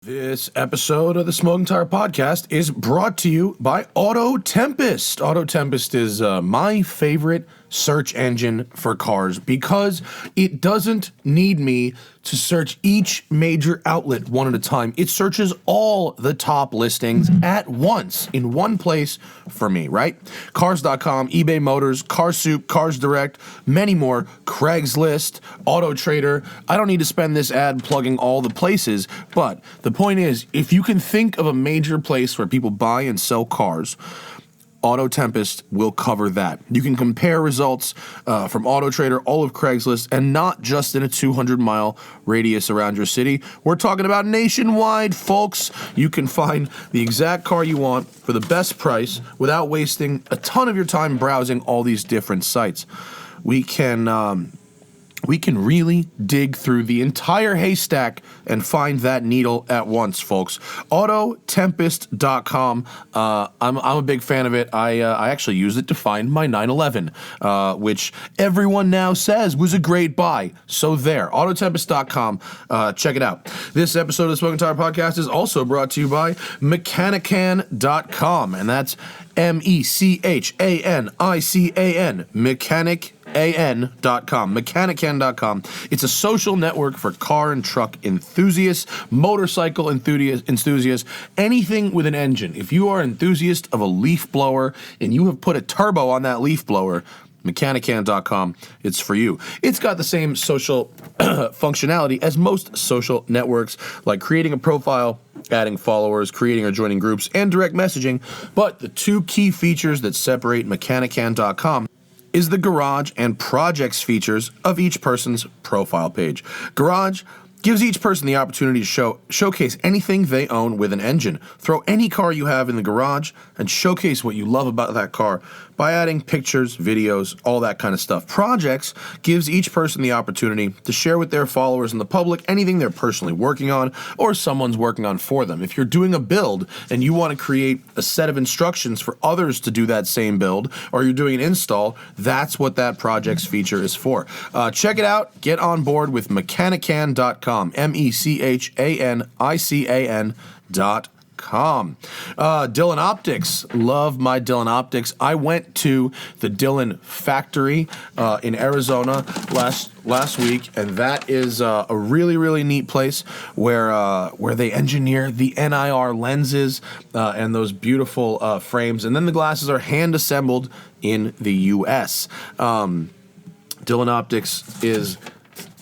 This episode of the Smoking Tire Podcast is brought to you by Auto Tempest. Auto Tempest is my favorite search engine for cars because it doesn't need me to search each major outlet one at a time. It searches all the top listings at once in one place for me, right? Cars.com, eBay Motors, Car Soup, Cars Direct, many more, Craigslist, Auto Trader. I don't need to spend this ad plugging all the places, but the point is, if you can think of a major place where people buy and sell cars, Auto Tempest will cover that. You can compare results from Auto Trader, all of Craigslist, and not just in a 200-mile radius around your city. We're talking about nationwide, folks. You can find the exact car you want for the best price without wasting a ton of your time browsing all these different sites. We can really dig through the entire haystack and find that needle at once, folks. Autotempest.com. I'm a big fan of it. I actually used it to find my 911, which everyone now says was a great buy. So there, Autotempest.com. Check it out. This episode of the Smoking Tire Podcast is also brought to you by Mechanican.com, and that's MECHANICAN, Mechanican.com. Mechanican.com. It's a social network for car and truck enthusiasts, motorcycle enthusiasts, anything with an engine. If you are an enthusiast of a leaf blower and you have put a turbo on that leaf blower, Mechanican.com, it's for you. It's got the same social functionality as most social networks, like creating a profile, adding followers, creating or joining groups, and direct messaging. But the two key features that separate Mechanican.com is the Garage and Projects features of each person's profile page. Garage gives each person the opportunity to showcase anything they own with an engine. Throw any car you have in the garage and showcase what you love about that car by adding pictures, videos, all that kind of stuff. Projects gives each person the opportunity to share with their followers and the public anything they're personally working on or someone's working on for them. If you're doing a build and you want to create a set of instructions for others to do that same build, or you're doing an install, that's what that Projects feature is for. Check it out. Get on board with Mechanican.com. Mechanican.com. Dylan Optics. Love my Dylan Optics. I went to the Dylan factory in Arizona last week, and that is a really, really neat place where they engineer the NIR lenses and those beautiful frames, and then the glasses are hand assembled in the U.S. Dylan Optics is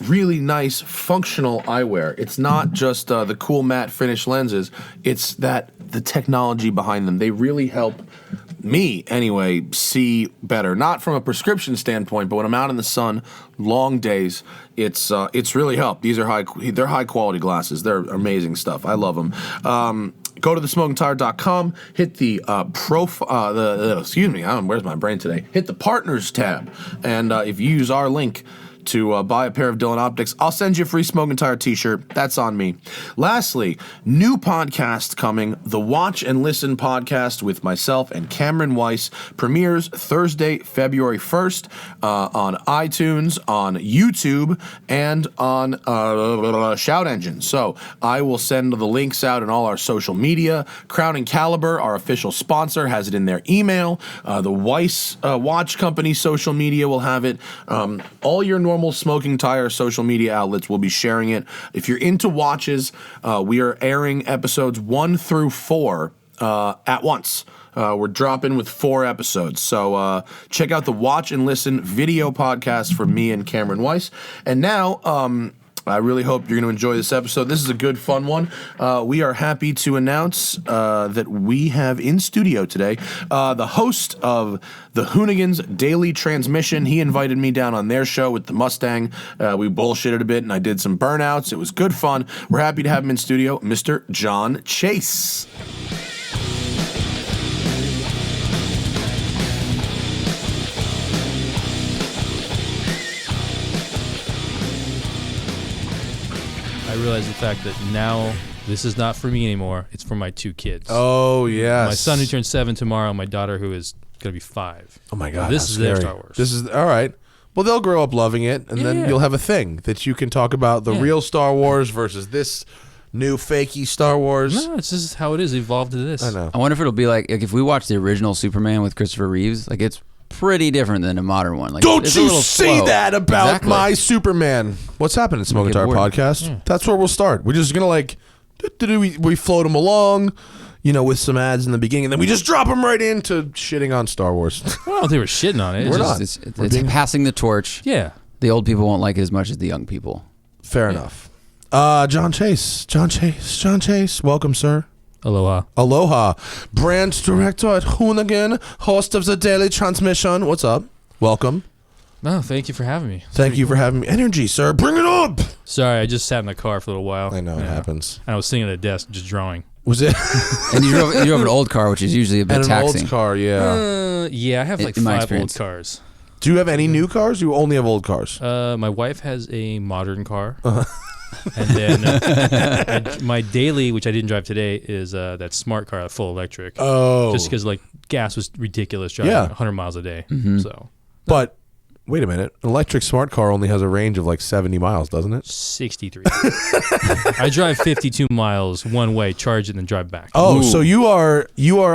really nice, functional eyewear. It's not just the cool matte finish lenses. It's the technology behind them. They really help me, anyway, see better. Not from a prescription standpoint, but when I'm out in the sun, long days, it's really helped. They're high quality glasses. They're amazing stuff. I love them. Go to thesmokingtire.com, hit the where's my brain today? Hit the partners tab, and if you use our link to buy a pair of Dylan Optics, I'll send you a free Smoking Tire t-shirt. That's on me. Lastly, new podcast coming, the Watch and Listen podcast with myself and Cameron Weiss, premieres Thursday, February 1st on iTunes, on YouTube, and on Shout Engine. So I will send the links out in all our social media. Crown and Caliber, our official sponsor, has it in their email. The Weiss Watch Company social media will have it. All your normal Smoking Tire social media outlets will be sharing it. If you're into watches, we are airing episodes 1 through 4 at once. We're dropping with 4 episodes. So check out the Watch and Listen video podcast from me and Cameron Weiss. And now, I really hope you're going to enjoy this episode. This is a good, fun one. We are happy to announce that we have in studio today the host of the Hoonigan's Daily Transmission. He invited me down on their show with the Mustang. We bullshitted a bit, and I did some burnouts. It was good fun. We're happy to have him in studio, Mr. John Chase. I realize the fact that now this is not for me anymore. It's for my 2 kids. Oh, yes. My son who turns 7 tomorrow, my daughter who is going to be 5. Oh, my God. This is their Star Wars. This is, all right. Well, they'll grow up loving it, and then you'll have a thing that you can talk about the real Star Wars versus this new fakey Star Wars. No, it's just how it is. Evolved to this. I know. I wonder if it'll be like if we watch the original Superman with Christopher Reeves, like it's pretty different than a modern one. Like, Don't it's a you little say slow. that about Exactly. my Superman. What's happening, Smoke Get Guitar bored. Podcast? That's where we'll start. We're just going to we float them along, with some ads in the beginning, and then we just drop them right into shitting on Star Wars. Well, I don't think we're shitting on it. It's We're just- not. It's passing the torch. Yeah. The old people won't like it as much as the young people. Fair enough. John Chase, welcome, sir. Aloha. Aloha, brand director at Hoonigan, host of the Daily Transmission. What's up? Welcome. No, thank you for having me. Thank you for having me. Energy, sir. Bring it up. Sorry, I just sat in the car for a little while. I know it happens. And I was sitting at a desk just drawing. Was it? And you drove an old car, which is usually a bit And an taxing. old car, yeah. Yeah, I have like In my 5 old experience. cars. Do you have any new cars? You only have old cars. My wife has a modern car. And then my daily, which I didn't drive today, is that smart car, full electric. Oh. Just because like gas was ridiculous driving 100 miles a day. So But wait a minute. An electric smart car only has a range of like 70 miles, doesn't it? 63. I drive 52 miles one way, charge it, and then drive back. Oh, so you are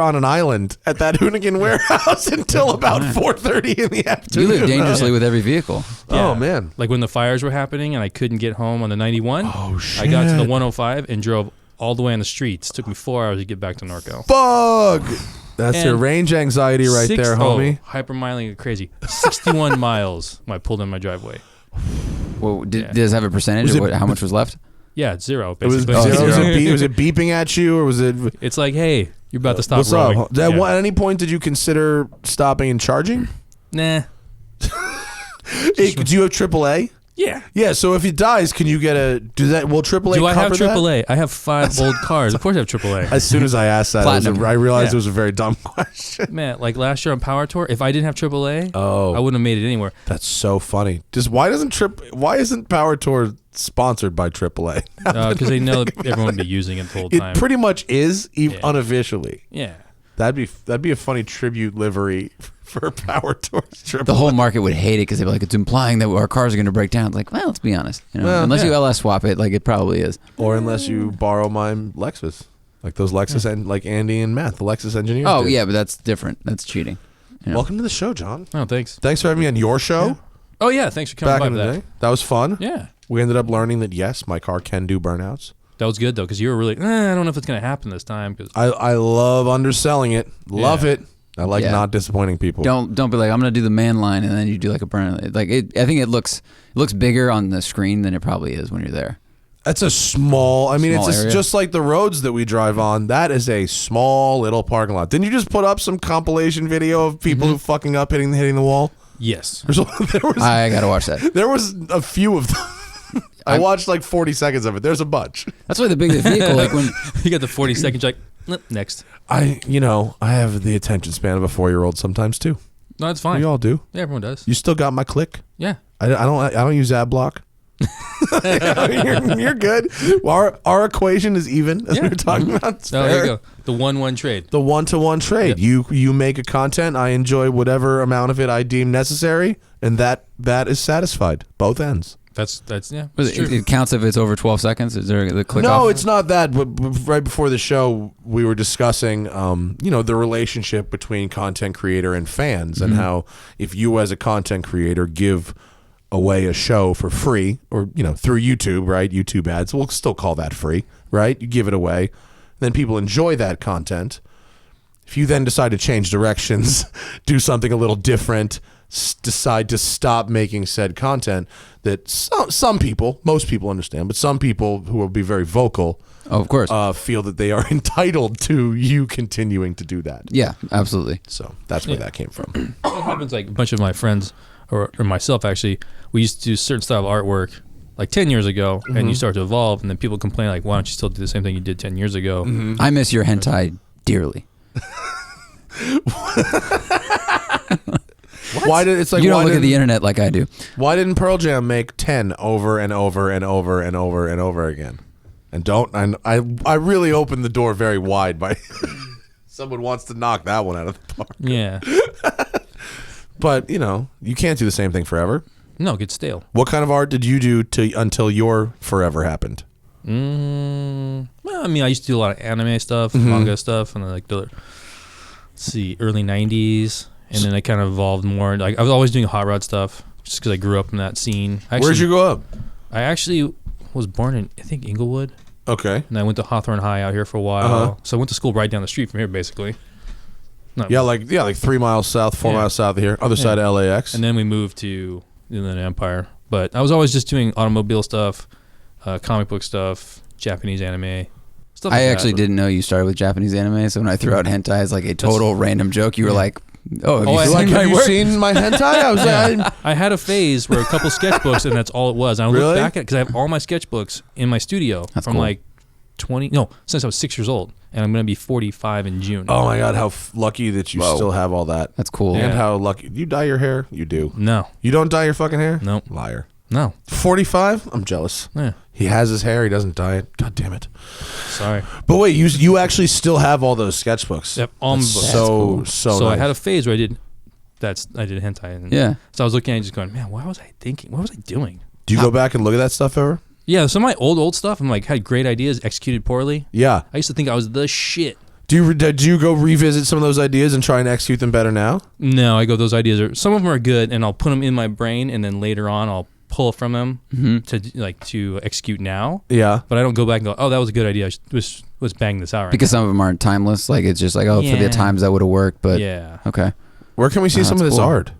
on an island at that Hoonigan warehouse until about 4:30 in the You afternoon. live dangerously with every vehicle. Yeah. Oh man. Like when the fires were happening and I couldn't get home on the 91. Oh shit. I got to the 105 and drove all the way on the streets. Took me 4 hours to get back to Norco. Fuck. That's And your range anxiety right there, homie. Hypermiling it crazy. 61 miles when I pulled in my driveway. Well, does it have a percentage Was of it- how much was left? Yeah, it's zero. It was Basically. zero. zero. Was it beeping at you, or was it? It's like, hey, you're about to stop What's rowing. up? At any point did you consider stopping and charging? Nah. Hey, do you have AAA? Yeah. Yeah. So if it dies, can you get a? Will AAA Do I have cover that? AAA? I have 5 old cars. Of course I have AAA. As soon as I asked that, Platinum. I realized Yeah. it was a very dumb question. Man, like last year on Power Tour, if I didn't have AAA, Oh. I wouldn't have made it anywhere. That's so funny. Why isn't Power Tour sponsored by AAA? Because they know that everyone would be using it the whole It time. pretty much is, Yeah. unofficially. Yeah. That'd be a funny tribute livery for Power Tour's AAA. The whole market would hate it because they'd be like, it's implying that our cars are going to break down. It's like, well, let's be honest. Well, unless you yeah. LS swap it, like it probably is. Or unless you borrow my Lexus, like those Lexus and like Andy and Matt, the Lexus engineers. Oh, did. yeah, but that's different. That's cheating. Welcome to the show, John. Oh, thanks. Thanks for having me on your show Oh, yeah. Thanks for coming back by in for the that. day. That was fun. Yeah. We ended up learning that yes, my car can do burnouts. That was good, though, because you were really, I don't know if it's going to happen this time. Cause I love underselling it. Love Yeah. it. I like Yeah. not disappointing people. Don't be like, I'm going to do the man line, and then you do like a burn. Like I think it looks bigger on the screen than it probably is when you're there. That's a small. I mean, Small it's area. just like the roads that we drive on. That is a small little parking lot. Didn't you just put up some compilation video of people who fucking up hitting the wall? yes. I got to watch that. There was a few of them. I watched like 40 seconds of it. There's a bunch. That's why the bigger the vehicle, like when You got the 40 seconds, you're like, next. I have the attention span of a 4-year-old sometimes too. No, it's fine. We all do. Yeah, everyone does. You still got my click. Yeah. I don't use ad block. you're good. Our equation is even, as we were talking about. It's Oh, there fair. you go. The 1-1 trade. The 1-to-1 trade. You make a content. I enjoy whatever amount of it I deem necessary, and that is satisfied. Both ends. That's yeah. was It's it, true. it counts if it's over 12 seconds. Is there the click No, off? it's not that. But right before the show, we were discussing, the relationship between content creator and fans, and how if you as a content creator give away a show for free, or through YouTube, right? YouTube ads, we'll still call that free, right? You give it away, then people enjoy that content. If you then decide to change directions, do something a little different, decide to stop making said content, that some people, most people understand, but some people who will be very vocal, Oh, of course. feel that they are entitled to you continuing to do that. Yeah, absolutely. So that's where that came from. It happens like a bunch of my friends, or myself actually, we used to do certain style of artwork like 10 years ago, and you start to evolve, and then people complain like, why don't you still do the same thing you did 10 years ago? I miss your hentai dearly. Why did it's like You don't why look at didn't- the internet like I do. Why didn't Pearl Jam make 10 over and over and over and over and over again? And I really opened the door very wide by someone wants to knock that one out of the park. Yeah. But, you can't do the same thing forever. No, it gets stale. What kind of art did you do until your forever happened? Well, I mean, I used to do a lot of anime stuff, manga stuff, and then like the early '90s, and then I kind of evolved more. Like I was always doing hot rod stuff, just because I grew up in that scene. Where'd you grow up? I actually was born in, I think, Inglewood. Okay. And I went to Hawthorne High out here for a while. So I went to school right down the street from here, basically. Like 3 miles south, 4 miles south of here, other side of LAX. And then we moved to Inland Empire. But I was always just doing automobile stuff, comic book stuff, Japanese anime, stuff like I that. actually didn't know you started with Japanese anime, so when I threw out hentai as like a total random joke, you were like, have you seen my hentai? I was like, I had a phase where a couple sketchbooks, and that's all it was. And I look back at it because I have all my sketchbooks in my studio from like since I was 6 years old, and I'm going to be 45 in June. oh my God, how lucky that you still have all that. That's cool. And how lucky. You dye your hair? You do. No. You don't dye your fucking hair? Nope. Liar. No. 45? I'm jealous. Yeah. He has his hair. He doesn't dye it. God damn it. Sorry. But wait, you actually still have all those sketchbooks? Yep. All my books. So So nice. I had a phase where I did hentai. And so I was looking at it just going, man, what was I thinking? What was I doing? Do you go back and look at that stuff ever? Yeah, some of my old stuff, I'm like, had great ideas, executed poorly. Yeah. I used to think I was the shit. Did you go revisit some of those ideas and try and execute them better now? No, I go, those ideas some of them are good, and I'll put them in my brain, and then later on I'll pull from them to execute now. Yeah. But I don't go back and go, oh, that was a good idea. Let's bang this out right Because some of them aren't timeless. Like it's just like, for the times that would have worked. But yeah. Okay. Where can we see some of this art?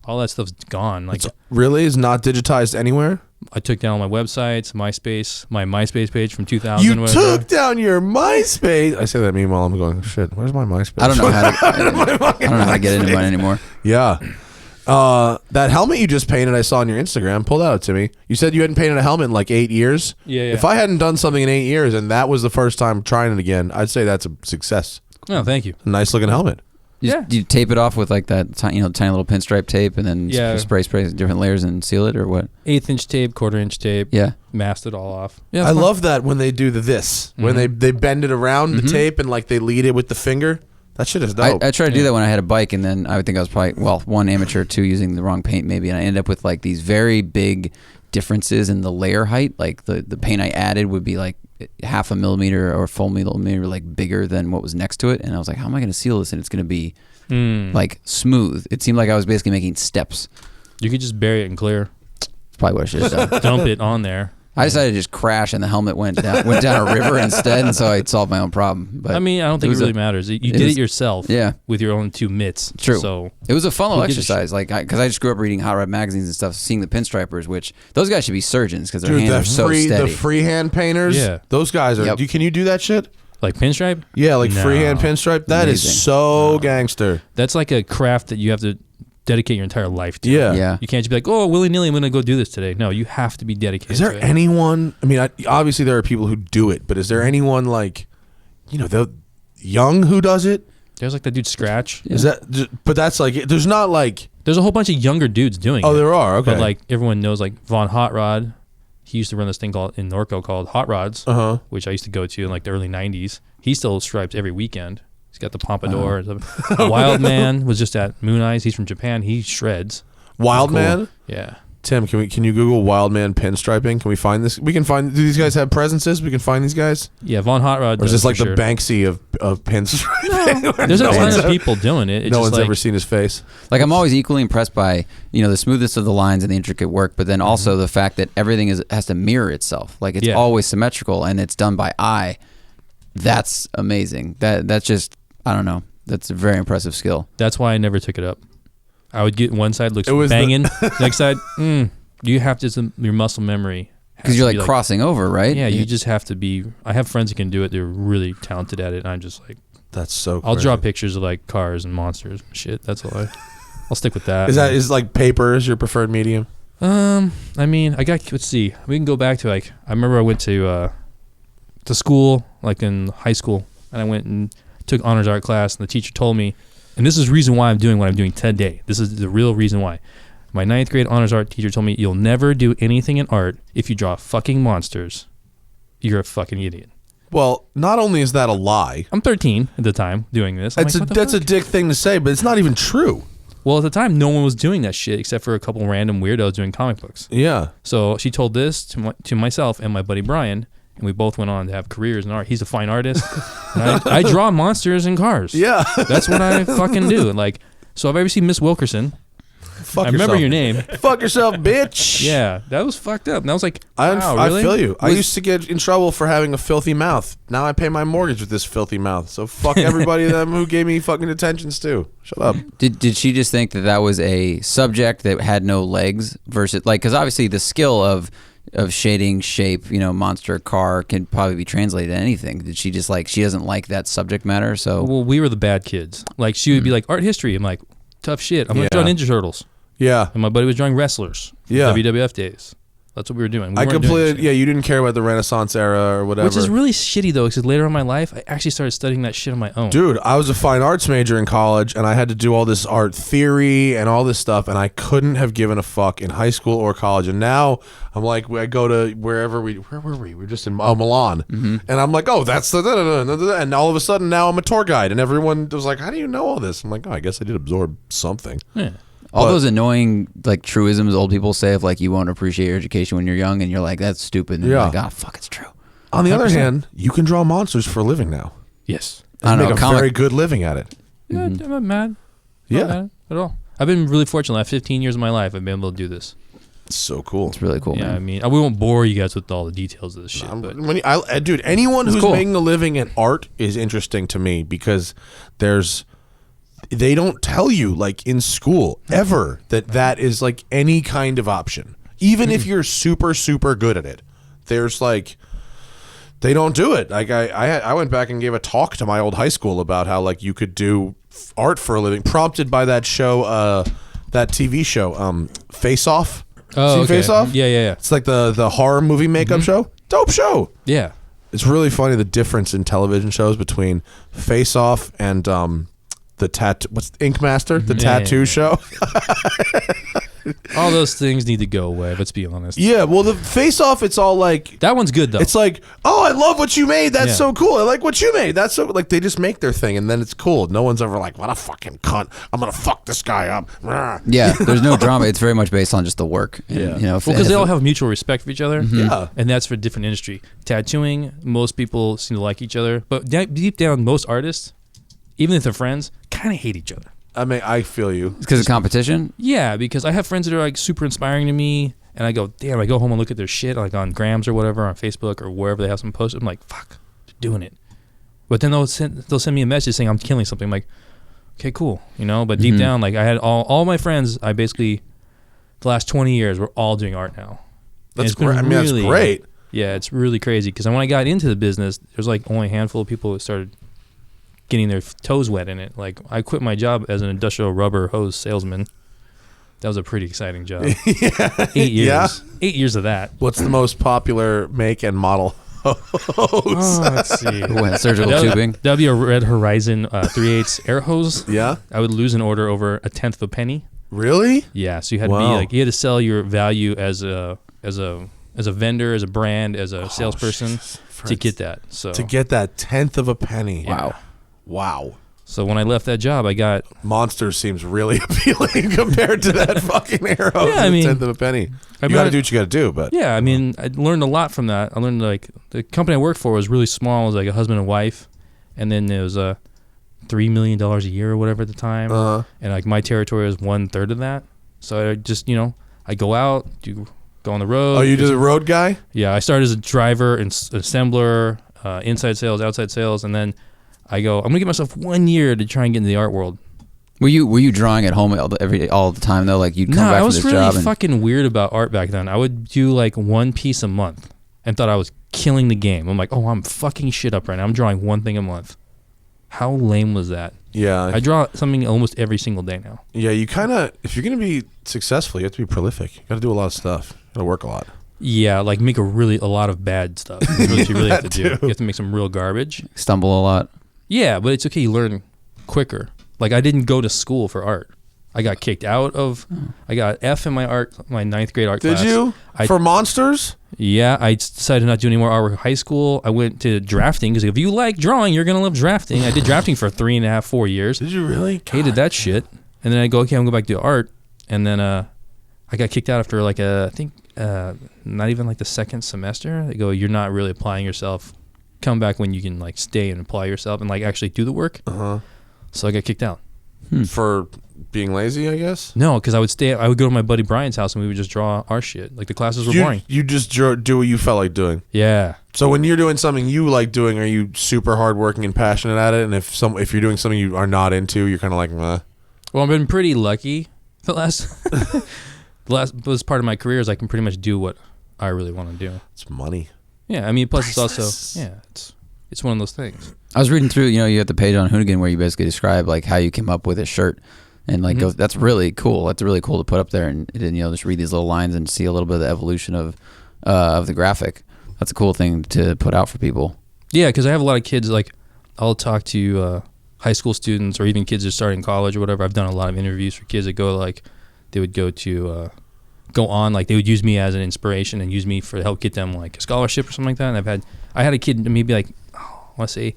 All that stuff's gone. Like really is not digitized anywhere? I took down all my websites, my MySpace page from 2000. You took down your MySpace. I say that meanwhile I'm going, shit, where's my MySpace? I don't know how to get into mine anymore. Yeah. That helmet you just painted I saw on your Instagram, pull that out to me. You said you hadn't painted a helmet in like 8 years? Yeah. If I hadn't done something in 8 years and that was the first time trying it again, I'd say that's a success. Oh, thank you. Nice looking helmet. You tape it off with like that tiny little pinstripe tape, and then spray different layers and seal it, or what? 1/8 inch tape, 1/4 inch tape. Yeah, masked it all off. Yeah, I love that when they do this when they bend it around the tape and like they lead it with the finger. That shit is dope. I tried to do that when I had a bike, and then I would think I was probably one amateur, two using the wrong paint maybe, and I ended up with like these very big differences in the layer height. Like the paint I added would be like 0.5 millimeter or 1 millimeter like bigger than what was next to it, and I was like, how am I going to seal this and it's going to be like smooth? It seemed like I was basically making steps. You could just bury it in clear. That's probably what I should have done. Dump it on there. I decided to just crash, and the helmet went down a river instead, and so I solved my own problem. But I mean, I don't think it really matters. You did it yourself, with your own 2 mitts. True. So it was a fun little exercise, like because I just grew up reading hot rod magazines and stuff, seeing the pinstripers, which those guys should be surgeons because their hands are so steady. The freehand painters, those guys are. Yep. Can you do that shit? Like pinstripe? Yeah, like freehand pinstripe. That is so gangster. That's like a craft that you have to dedicate your entire life to. Yeah. You can't just be like, oh, willy-nilly, I'm going to go do this today. No, you have to be dedicated. Is there anyone, I mean, obviously there are people who do it, but is there anyone like, the young who does it? There's like that dude Scratch. Yeah. Is that, but that's like, there's not like. There's a whole bunch of younger dudes doing it. Oh, there are, okay. But like everyone knows like Von Hot Rod. He used to run this thing in Norco called Hot Rods, which I used to go to in like the early 90s. He still stripes every weekend. He's got the pompadour. Wild Man was just at Moon Eyes. He's from Japan. He shreds. Wild Man? Yeah. Tim, can you Google Wild Man pinstriping? Can we find this? We can find. Do these guys have presences? We can find these guys. Yeah, Von Hot Rod. Or is this like the Banksy of pinstriping? No. There's a ton of people doing it. No one's ever seen his face. Like I'm always equally impressed by the smoothness of the lines and the intricate work, but then also the fact that everything has to mirror itself. Like it's always symmetrical and it's done by eye. That's amazing. That's just, I don't know. That's a very impressive skill. That's why I never took it up. I would get one side looks banging, next side, you have to, your muscle memory. Because you're like crossing over, right? Yeah, you just have to be, I have friends who can do it. They're really talented at it. And I'm just like, that's so crazy. I'll draw pictures of like cars and monsters. Shit, that's all I'll stick with that. Is like paper is your preferred medium? I mean, let's see. We can go back to like, I remember I went to school, like in high school, and I went and took honors art class, and the teacher told me, and this is the reason why I'm doing what I'm doing today. This is the real reason why. My 9th grade honors art teacher told me, you'll never do anything in art if you draw fucking monsters. You're a fucking idiot. Well, not only is that a lie. I'm 13 at the time doing this. That's a dick thing to say, but it's not even true. Well, at the time, no one was doing that shit except for a couple random weirdos doing comic books. Yeah. So she told this to myself and my buddy Brian, and we both went on to have careers in art. He's a fine artist. And I draw monsters and cars. Yeah. That's what I fucking do. Like, so if I ever see Miss Wilkerson, Fuck I yourself. remember your name. Fuck yourself, bitch. Yeah, that was fucked up. And I was like, wow, really? I feel you. I used to get in trouble for having a filthy mouth. Now I pay my mortgage with this filthy mouth. So fuck everybody them who gave me fucking attentions too. Shut up. Did she just think that was a subject that had no legs versus like because obviously the skill of shading, shape, monster, car can probably be translated to anything. Did she just like she doesn't like that subject matter? So well, we were the bad kids. Like she would be like art history. I'm like tough shit. I'm gonna draw Ninja Turtles. Yeah. And my buddy was drawing wrestlers. Yeah. WWF days. That's what we were doing. We I weren't doing completely. Yeah, you didn't care about the Renaissance era or whatever. which is really shitty though, because later in my life, I actually started studying that shit on my own. Dude, I was a fine arts major in college, and I had to do all this art theory and all this stuff, and I couldn't have given a fuck in high school or college. And now I'm like, I go to where were we? We were just in Milan, and I'm like, oh, that's the and all of a sudden now I'm a tour guide, and everyone was like, how do you know all this? I'm like, oh, I guess I did absorb something. Yeah. all those annoying like truisms old people say of like you won't appreciate your education when you're young, and you're like that's stupid. And you're like, oh fuck, it's true. On the other hand, you can draw monsters for a living now. Yes. And make a very good living at it. Yeah, I'm not mad. Yeah. Not mad at all. I've been really fortunate. The last 15 years of my life, I've been able to do this. It's so cool. It's really cool. Yeah, man. I mean, we won't bore you guys with all the details of this shit. But Dude, anyone who's cool. making a living in art is interesting to me because they don't tell you like in school ever that is like any kind of option. Even if you're super, super good at it, there's like, they don't do it. Like I went back and gave a talk to my old high school about how like you could do art for a living, prompted by that show, that TV show, Face Off. oh, Seen okay. Face Off? Yeah. It's like the horror movie makeup show. Dope show. Yeah. It's really funny the difference in television shows between Face Off and what's Ink Master, the tattoo show. All those things need to go away, let's be honest. Yeah, well, the Face Off, it's all like, That one's good, though. it's like, oh, I love what you made. That's Yeah. so cool. I like what you made. That's so, like, they just make their thing, and then it's cool. No one's ever like, what a fucking cunt. I'm going to fuck this guy up. Yeah, there's no drama. It's very much based on just the work. And, Yeah. you know, because they all have mutual respect for each other. Yeah. And that's for a different industry. Tattooing, most people seem to like each other. But deep down, most artists, even if they're friends, kind of hate each other. I mean, I feel you. because of competition. Yeah, because I have friends that are like super inspiring to me, and I go, damn, I go home and look at their shit like on Grams or whatever, on Facebook or wherever they have some posts. I'm like, fuck, they're doing it. But then they'll send me a message saying I'm killing something. I'm like, okay, cool, you know. But deep down, like I had all my friends. I basically the last 20 years we're all doing art now. And That's it's been great. I mean, that's great. Yeah, it's really crazy because when I got into the business, there's like only a handful of people that started getting their toes wet in it. Like I quit my job as an industrial rubber hose salesman. That was a pretty exciting job. 8 years. Yeah? 8 years of that. What's the most popular make and model hose? Oh, let's see. What, surgical tubing. That would be a Red Horizon 3/8 air hose. Yeah? I would lose an order over a tenth of a penny. Really? Yeah, so you had to be Wow. like, you had to sell your value as a vendor, as a brand, as a salesperson to get that. So To get that tenth of a penny. Wow. Wow. So when I left that job, I got Monster seems really appealing compared to that fucking arrow. Yeah, I mean, tenth of a penny. I You got to mean, do what you got to do, but yeah, I mean, I learned a lot from that. I learned like the company I worked for was really small. It was like a husband and wife, and then there was $3 million a year or whatever at the time, and like my territory was 1/3 of that. So I just I go out, go on the road. oh, you do the road guy? Yeah, I started as a driver and assembler, inside sales, outside sales, and then I go, I'm gonna give myself 1 year to try and get into the art world. Were you drawing at home all the time though? Like you'd come back I from was this really job and fucking weird about art back then. I would do like one piece a month and thought I was killing the game. I'm like, oh, I'm fucking shit up right now. I'm drawing one thing a month. How lame was that? Yeah. I draw something almost every single day now. Yeah, you kind of, if you're going to be successful, you have to be prolific. You got to do a lot of stuff. You got to work a lot. Yeah, like make a lot of bad stuff. That's what you really have to do. too. You have to make some real garbage. stumble a lot. Yeah, but it's okay. You learn quicker. Like I didn't go to school for art. I got kicked out of. I got F in my ninth grade art class. Did you? For monsters? Yeah, I decided not to do any more artwork in high school. I went to drafting because if you like drawing, you're gonna love drafting. I did drafting for 3.5, 4 years. Did you really? Hated that shit. And then I go, okay, I'm going to go back to do art. And then I got kicked out after like I think not even like the second semester. They go, you're not really applying yourself. Come back when you can like stay and apply yourself and like actually do the work. So I got kicked out. For being lazy, I guess? No, because I would go to my buddy Brian's house and we would just draw our shit. Like the classes were boring. You just do what you felt like doing. Yeah. So when you're doing something you like doing, are you super hardworking and passionate at it? And if you're doing something you are not into, you're kind of like, meh. Well, I've been pretty lucky the last part of my career is I can pretty much do what I really want to do. It's money. Yeah, I mean, plus it's also it's one of those things. I was reading through, you have the page on Hoonigan where you basically describe like how you came up with a shirt, and like that's really cool. That's really cool to put up there, and just read these little lines and see a little bit of the evolution of the graphic. That's a cool thing to put out for people. Yeah, because I have a lot of kids. Like, I'll talk to high school students or even kids that are starting college or whatever. I've done a lot of interviews for kids that they would go on, like they would use me as an inspiration and use me to help get them like a scholarship or something like that. And I had a kid maybe like, let's say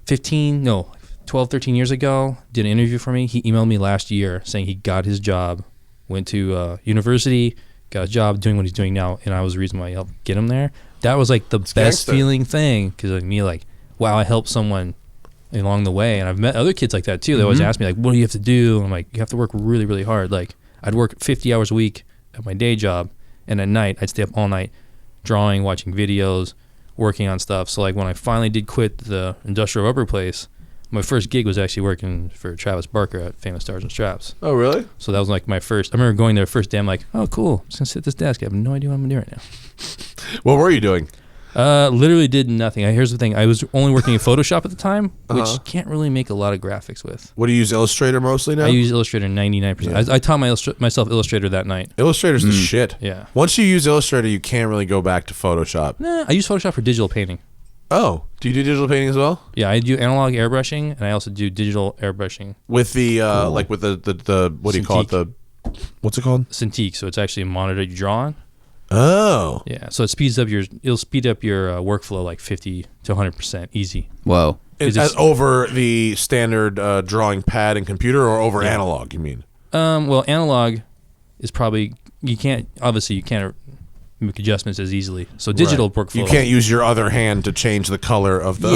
12, 13 years ago, did an interview for me. He emailed me last year saying he got his job, went to university, got a job doing what he's doing now. And I was the reason why I helped get him there. That was like the best feeling thing. Cause like me, like, wow, I helped someone along the way. And I've met other kids like that too. They always ask me like, what do you have to do? And I'm like, you have to work really, really hard. Like I'd work 50 hours a week at my day job, and at night I'd stay up all night drawing, watching videos, working on stuff. So like when I finally did quit the industrial rubber place, my first gig was actually working for Travis Barker at Famous Stars and Straps. Oh really? So that was like my first. I remember going there first day. I'm like, oh cool, I'm just gonna sit at this desk. I have no idea what I'm gonna do right now. What were you doing? Literally did nothing. Here's the thing. I was only working in Photoshop at the time, which you can't really make a lot of graphics with. What do you use, Illustrator mostly now? I use Illustrator 99%. Yeah. I taught myself Illustrator that night. Illustrator's the shit. Yeah. Once you use Illustrator, you can't really go back to Photoshop. Nah, I use Photoshop for digital painting. Oh, do you do digital painting as well? Yeah, I do analog airbrushing, and I also do digital airbrushing. With the, like with the what do you call it? What's it called? Cintiq. So it's actually a monitor you draw on. Oh. Yeah, so it'll speed up your workflow like 50 to 100% easy. Whoa. Over the standard drawing pad and computer, or over analog, you mean? Well, analog is probably, you can't make adjustments as easily. So digital workflow. You can't use your other hand to change the color of the,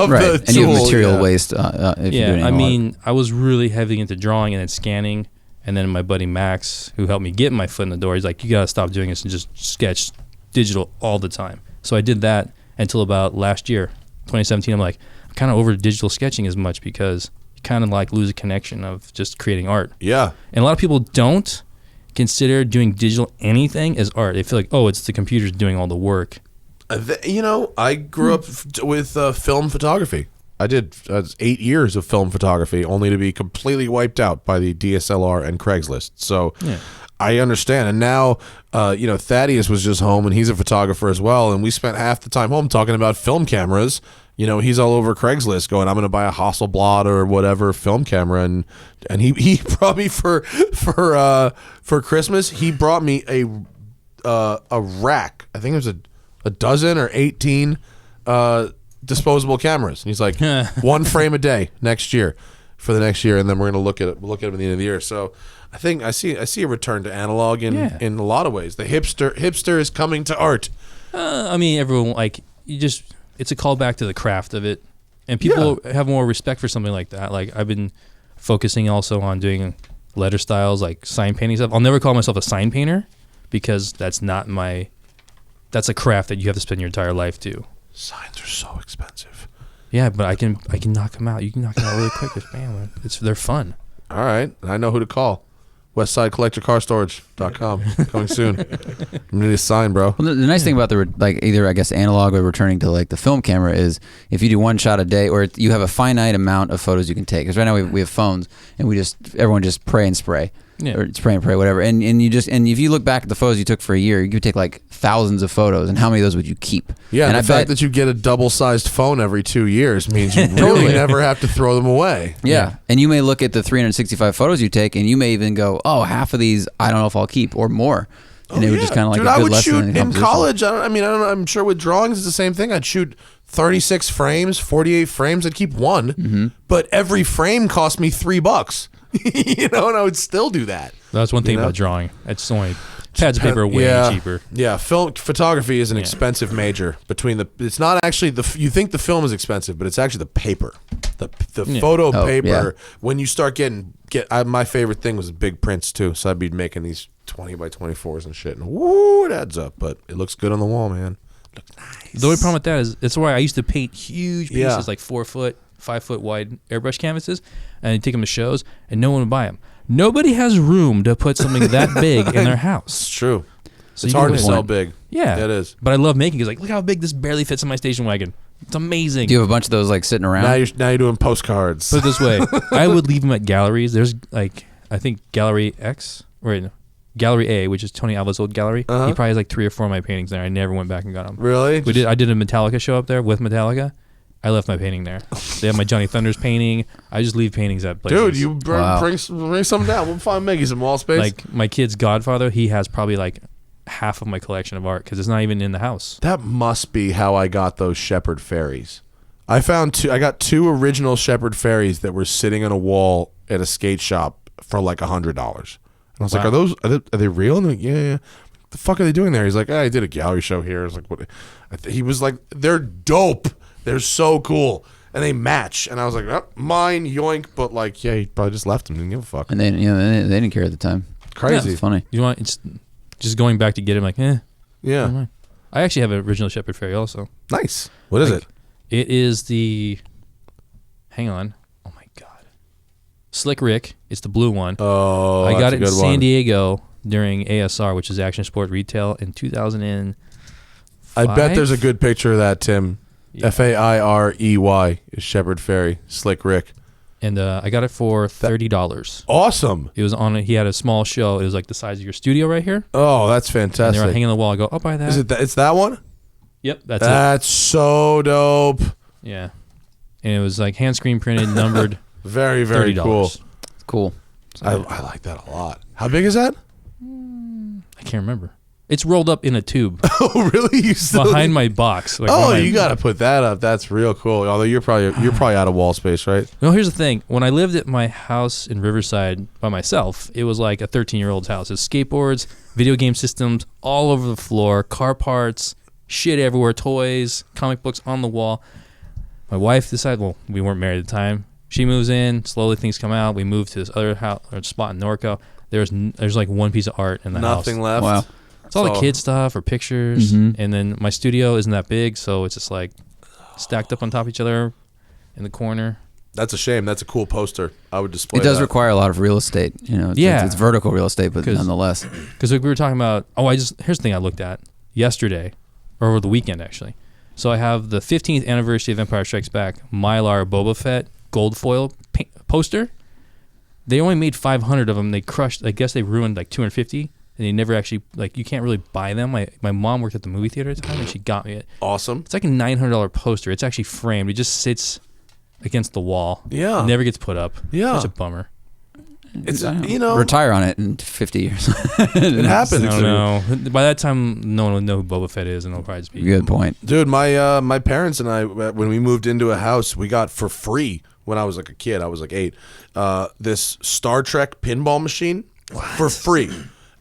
right. The and you have tool, material waste if you're doing analog. I mean, I was really heavy into drawing and then scanning. And then my buddy Max, who helped me get my foot in the door, he's like, you got to stop doing this and just sketch digital all the time. So I did that until about last year, 2017. I'm like, I'm kind of over digital sketching as much because you kind of like lose a connection of just creating art. Yeah. And a lot of people don't consider doing digital anything as art. They feel like, oh, it's the computers doing all the work. I grew up with film photography. I did 8 years of film photography, only to be completely wiped out by the DSLR and Craigslist. So I understand. And now, Thaddeus was just home, and he's a photographer as well. And we spent half the time home talking about film cameras. He's all over Craigslist going, I'm going to buy a Hasselblad or whatever film camera. And he brought me for Christmas, he brought me a rack. I think it was a dozen or 18 disposable cameras, and he's like, one frame a day for the next year, and then we're gonna look at it at the end of the year. So I think I see a return to analog in a lot of ways. The hipster is coming to art. I mean, everyone it's a callback to the craft of it, and people have more respect for something like that. Like I've been focusing also on doing letter styles, like sign painting stuff. I'll never call myself a sign painter because that's a craft that you have to spend your entire life to. Signs are so expensive. Yeah, but I can knock them out. You can knock them out really quick. They're fun. All right, I know who to call. WestsideCollectorCarStorage.com. Coming soon. I'm gonna need a sign, bro. Well, the nice thing about either I guess analog or returning to like the film camera is if you do one shot a day, or you have a finite amount of photos you can take. Because right now we have phones, and everyone just pray and spray. Yeah. Or spray and pray, whatever. And if you look back at the photos you took for a year, you could take like thousands of photos, and how many of those would you keep? Yeah, and the fact that you get a double-sized phone every 2 years means you really never have to throw them away. Yeah, and you may look at the 365 photos you take, and you may even go, oh, half of these I don't know if I'll keep, or more. And it would just kind of like a good lesson in composition. In college, I don't know, I'm sure with drawings it's the same thing. I'd shoot 36 frames, 48 frames, I'd keep one, but every frame cost me $3. You know, and I would still do that. That's one thing You know? about drawing. It's only pads of paper are way cheaper. Yeah, photography is an expensive major. It's not actually you think the film is expensive, but it's actually the paper, the photo paper. Yeah. When you start my favorite thing was big prints too. So I'd be making these 20 by 24s and shit, and woo, it adds up. But it looks good on the wall, man. It looks nice. The only problem with that is it's why I used to paint huge pieces, like 4 foot, 5 foot wide airbrush canvases, and I'd take them to shows, and no one would buy them. Nobody has room to put something that big in their house. It's true. So it's hard to sell big. Yeah, it is. But I love making it. Like, look how big this barely fits in my station wagon. It's amazing. Do you have a bunch of those like sitting around? Now you're doing postcards. Put it this way, I would leave them at galleries. There's like, I think Gallery X, Gallery A, which is Tony Alva's old gallery. He probably has like 3 or 4 of my paintings there. I never went back and got them. Really? I did a Metallica show up there with Metallica. I left my painting there. They have my Johnny Thunders painting. I just leave paintings at places. Dude, you bring some down. We'll find Maggie some wall space. Like my kid's godfather, he has probably like half of my collection of art because it's not even in the house. That must be how I got those Shepherd fairies. I got 2 original Shepherd fairies that were sitting on a wall at a skate shop for like $100. And I was like, are they real? And they're like, yeah. What the fuck are they doing there? He's like, I did a gallery show here. I was like, what? He was like, they're dope. They're so cool. And they match. And I was like, oh, mine, yoink. But like, yeah, he probably just left them. Didn't give a fuck. And they didn't care at the time. Crazy. Yeah, it's funny. You want it's just going back to get him like, Yeah. I actually have an original Shepherd fairy also. Nice. What is it? It is the, hang on. Oh my God. Slick Rick. It's the blue one. Oh, I got it in San one. Diego during ASR, which is Action Sport Retail in 2005. I bet there's a good picture of that, Tim. Yeah. Fairey is Shepherd Fairy, Slick Rick. And I got it for $30. Awesome. It was on. He had a small show. It was like the size of your studio right here. Oh, that's fantastic. And they were hanging on the wall. I go, I'll buy that. Is it? It's that one. Yep, that's it. That's so dope. Yeah, and it was like hand screen printed, numbered. Very, very $30. cool. Cool. I like that a lot. How big is that? I can't remember. It's rolled up in a tube. Oh, really? You still behind my box. Like you got to put that up. That's real cool. Although you're probably out of wall space, right? No, here's the thing. When I lived at my house in Riverside by myself, it was like a 13-year-old's house. It's skateboards, video game systems all over the floor, car parts, shit everywhere, toys, comic books on the wall. My wife decided, well, we weren't married at the time. She moves in, slowly things come out. We moved to this other house or spot in Norco. There's like one piece of art in the house. Nothing left. Wow. It's all the kid stuff or pictures. Mm-hmm. And then my studio isn't that big, so it's just like stacked up on top of each other in the corner. That's a shame. That's a cool poster. I would display it does that. require a lot of real estate. You know, it's vertical real estate, but nonetheless. Because we were talking about, here's the thing I looked at yesterday, or over the weekend actually. So I have the 15th anniversary of Empire Strikes Back Mylar Boba Fett gold foil poster. They only made 500 of them. They crushed, I guess they ruined like 250. And they never actually, like, you can't really buy them. My mom worked at the movie theater at the time, and she got me it. Awesome. It's like a $900 poster. It's actually framed. It just sits against the wall. Yeah. It never gets put up. Yeah. Such a bummer. It's, retire on it in 50 years. It happens. I don't know. By that time, no one would know who Boba Fett is, and it'll probably just be... Good point. Dude, my parents and I, when we moved into a house, we got for free, when I was like a kid, I was like 8, this Star Trek pinball machine for free.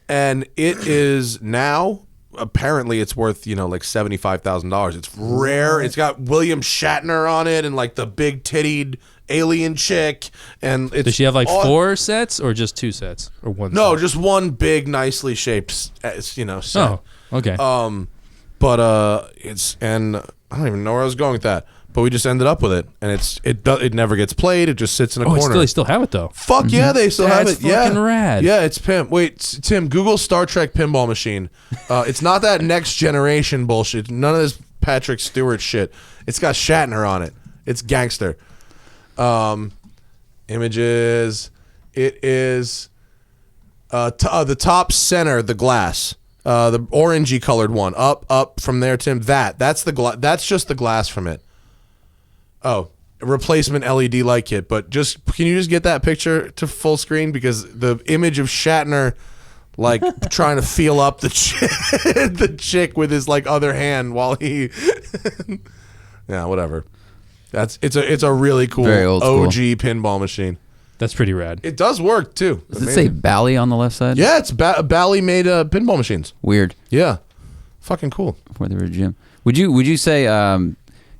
And it is now, apparently it's worth, like $75,000. It's rare. It's got William Shatner on it and like the big tittied alien chick. And it's Does she have like 4 sets or just 2 sets or one? No, set? just one big, nicely shaped, set. Oh, okay. But and I don't even know where I was going with that. But we just ended up with it, and it never gets played. It just sits in a corner. They still have it though. Fuck yeah, they still have it. That's fucking rad. Yeah, it's pimp. Wait, Tim, Google Star Trek pinball machine. It's not that next generation bullshit. None of this Patrick Stewart shit. It's got Shatner on it. It's gangster. Images. It is the top center, the glass. The orangey colored one. Up from there, Tim. That's the that's just the glass from it. Oh, replacement LED light kit. But can you just get that picture to full screen? Because the image of Shatner, like trying to feel up the chick with his like other hand while he, yeah, whatever. It's a really cool Very old school. OG pinball machine. That's pretty rad. It does work too. Does it say Bally on the left side? Yeah, it's Bally made pinball machines. Weird. Yeah, fucking cool. Before they were a gym. Would you say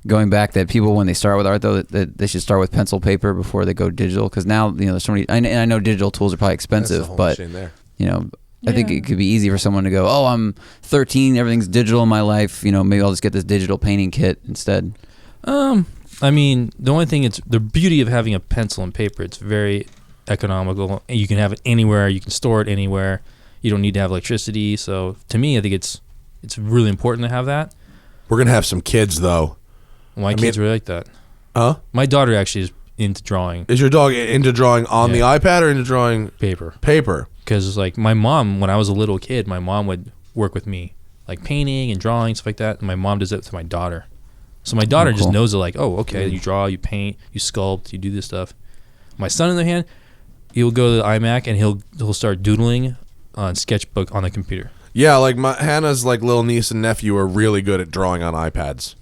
going back that people when they start with art though that they should start with pencil paper before they go digital? Because now there's so many. And I know digital tools are probably expensive, but I think it could be easy for someone to go, oh, I'm 13, everything's digital in my life. Maybe I'll just get this digital painting kit instead. I mean, the only thing, it's the beauty of having a pencil and paper. It's very economical. And you can have it anywhere. You can store it anywhere. You don't need to have electricity. So to me, I think it's really important to have that. We're gonna have some kids though. My kids really like that. Huh? My daughter actually is into drawing. Is your dog into drawing on the iPad or into drawing paper? Paper. Because like my mom, when I was a little kid, my mom would work with me, like painting and drawing, stuff like that. And my mom does it to my daughter. So my daughter just knows it, like, oh, okay, you draw, you paint, you sculpt, you do this stuff. My son, on the other hand, he'll go to the iMac and he'll start doodling on sketchbook on the computer. Yeah, like Hannah's like little niece and nephew are really good at drawing on iPads.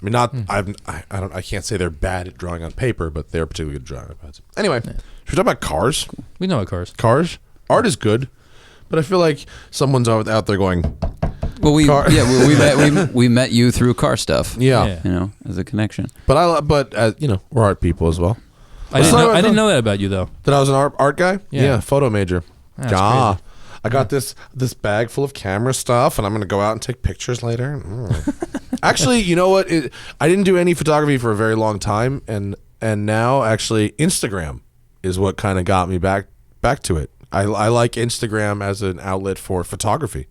I mean, I can't say they're bad at drawing on paper, but they're particularly good at drawing on iPads. Anyway, should we talk about cars? We know about cars. Cars? Art is good, but I feel like someone's out there going. Well, we met you through car stuff. Yeah. As a connection. But we're art people as well. I didn't know that about you though. That I was an art guy. Yeah, photo major. That's crazy. I got this bag full of camera stuff, and I'm gonna go out and take pictures later. Actually, you know what? I didn't do any photography for a very long time, and now actually Instagram is what kind of got me back to it. I like Instagram as an outlet for photography.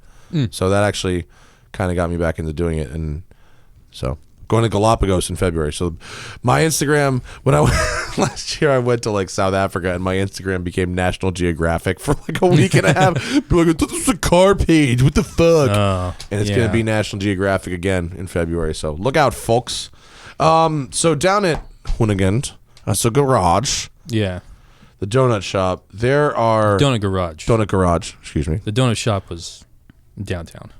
So that actually kind of got me back into doing it. And so going to Galapagos in February. So my Instagram, when I went last year, I went to like South Africa, and my Instagram became National Geographic for like a week and a half. People like, this is a car page. What the fuck? And it's going to be National Geographic again in February. So look out, folks. So down at Hoonigan, that's a garage. Yeah. The donut shop. There are Donut garage. Excuse me. The donut shop was downtown.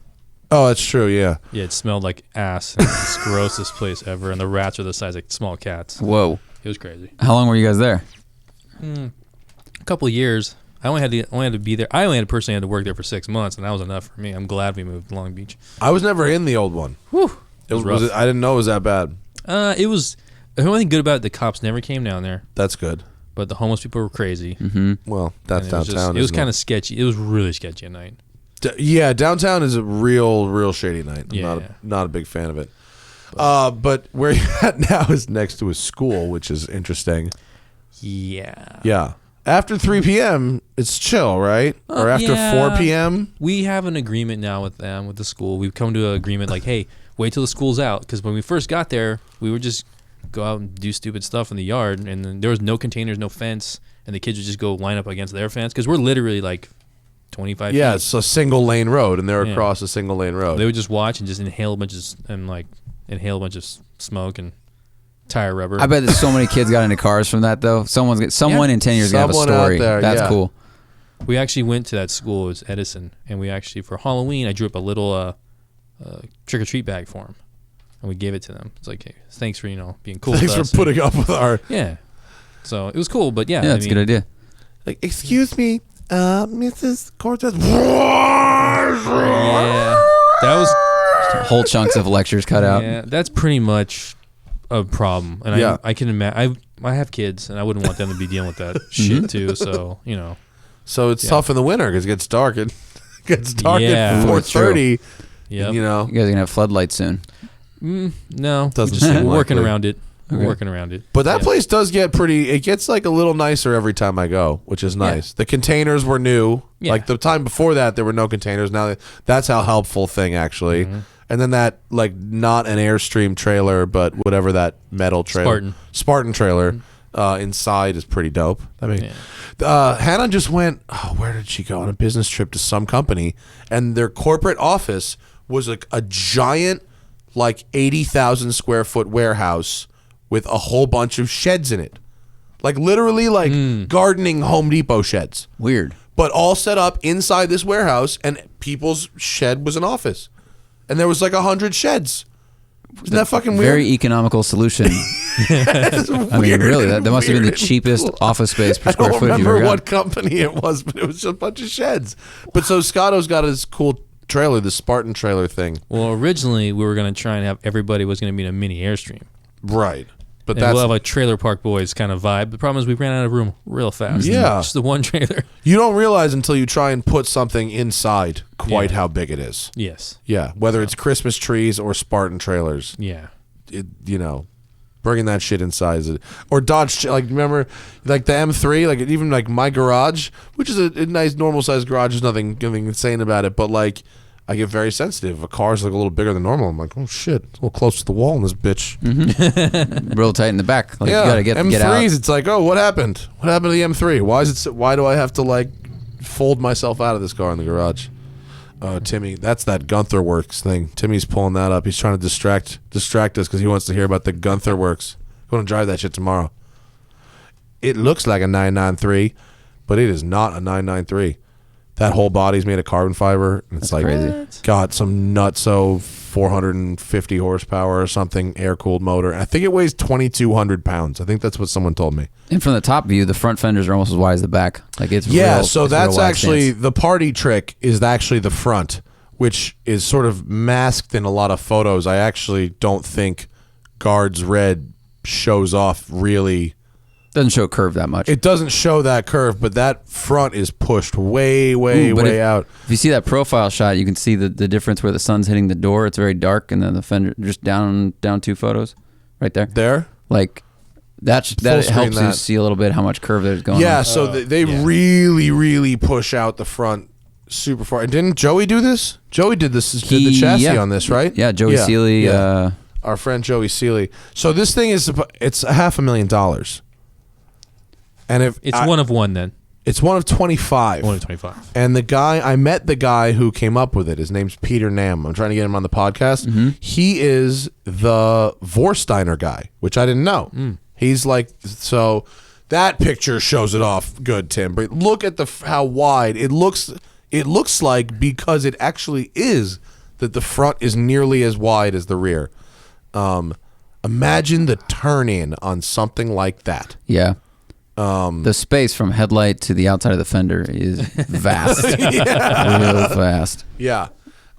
Oh, that's true. Yeah. Yeah, it smelled like ass. And it's the grossest place ever, and the rats are the size of small cats. Whoa. It was crazy. How long were you guys there? A couple of years. I only had to be there. I only personally had to work there for 6 months, and that was enough for me. I'm glad we moved to Long Beach. I was never in the old one. Whew. It was rough. I didn't know it was that bad. It was. The only thing good about it, the cops never came down there. That's good. But the homeless people were crazy. Mm-hmm. Well, that's downtown. It was kind of sketchy. It was really sketchy at night. Downtown is a real shady night. I'm not a big fan of it. But where you're at now is next to a school, which is interesting. Yeah. Yeah. After 3 p.m., it's chill, right? Or after 4 p.m.? We have an agreement now with them, with the school. We've come to an agreement like, hey, wait till the school's out. Because when we first got there, we would just go out and do stupid stuff in the yard. And then there was no containers, no fence. And the kids would just go line up against their fence. Because we're literally like 25 feet. Yeah, it's a single lane road, and they're across a single lane road. They would just watch and just inhale a bunch of smoke and tire rubber. I bet there's so many kids got into cars from that though. Someone in 10 years gonna have a story. That's cool. We actually went to that school. It was Edison, and we actually for Halloween I drew up a little trick or treat bag for them, and we gave it to them. It's like, hey, thanks for being cool. Thanks for putting up with our So it was cool, but that's a good idea. Like, excuse me, Mrs. Cortez. That was whole chunks of lectures cut out. Yeah, that's pretty much a problem. And I can imagine. I have kids, and I wouldn't want them to be dealing with that shit too. So So it's tough in the winter because it gets dark. It gets dark at 4:30. Yeah, you guys are gonna have floodlights soon. No, doesn't seem we're working likely. around it. We're working around it. But that place does get pretty. It gets like a little nicer every time I go, which is nice. The containers were new. Yeah. Like the time before that, there were no containers. Now that's how helpful thing actually. Mm-hmm. And then that like not an Airstream trailer, but whatever that metal trailer, Spartan trailer inside is pretty dope. I mean, Hannah just went. Oh, where did she go on a business trip to some company, and their corporate office was like a giant, like 80,000 square foot warehouse with a whole bunch of sheds in it. Like literally like gardening Home Depot sheds. Weird. But all set up inside this warehouse, and people's shed was an office. And there was like 100 sheds. Isn't that fucking weird? Very economical solution. I mean, really, that must have been the cheapest office space per square foot. I don't you've ever remember got. what company it was, but it was a bunch of sheds. But so Scotto's got his cool trailer, the Spartan trailer thing. Well, originally we were going to try and have everybody was going to be in a mini Airstream. Right. But And that's we'll have a Trailer Park Boys kind of vibe. The problem is we ran out of room real fast. Yeah. Just the one trailer. you don't realize until you try and put something inside quite Yeah. how big it is. Yes. Yeah, whether it's Christmas trees or Spartan trailers, Yeah. bringing that shit inside is it, or Dodge. Like remember, like the M3, like even like my garage, which is a nice normal sized garage. There's nothing insane about it, but like I get very sensitive. If a car's like a little bigger than normal, I'm like, oh shit, it's a little close to the wall in this bitch. Real tight in the back. Like, Yeah, you gotta get M3s. out. It's like, oh, what happened? What happened to the M3? Why do I have to like fold myself out of this car in the garage? Timmy, that's that Gunther Works thing. Timmy's pulling that up. He's trying to distract us because he wants to hear about the Gunther Works. Going to drive that shit tomorrow. It looks like a 993, but it is not a 993. That whole body's made of carbon fiber. And it's like crazy. got some nutso 450 horsepower or something air-cooled motor. I think it weighs 2,200 pounds. I think that's what someone told me. And from the top view, the front fenders are almost as wide as the back. Like it's So it's that's real wide actually stance. the party trick is actually the front, which is sort of masked in a lot of photos. I actually don't think Guards Red shows off really. Doesn't show curve that much. It doesn't show that curve, but that front is pushed way out. If you see that profile shot, you can see the difference where the sun's hitting the door. It's very dark, and then the fender just down 2 photos, right there. There? Like that screen helps you that. see a little bit how much curve there's going Yeah, on. so they really push out the front super far. And didn't Joey do this? Joey did this. Did the chassis on this, right? Yeah, Joey Seeley. Yeah. Our friend Joey Seeley. So this thing it's $500,000. And if It's one of one then. it's one of 25. 1 of 25. And I met the guy who came up with it. His name's Peter Nam. I'm trying to get him on the podcast. He is the Vorsteiner guy, which I didn't know. He's like, so that picture shows it off good, Tim. But look at how wide it looks. It looks like, because it actually is, that the front is nearly as wide as the rear. Imagine the turn-in on something like that. Yeah. The space from headlight to the outside of the fender is vast. Real vast. Yeah.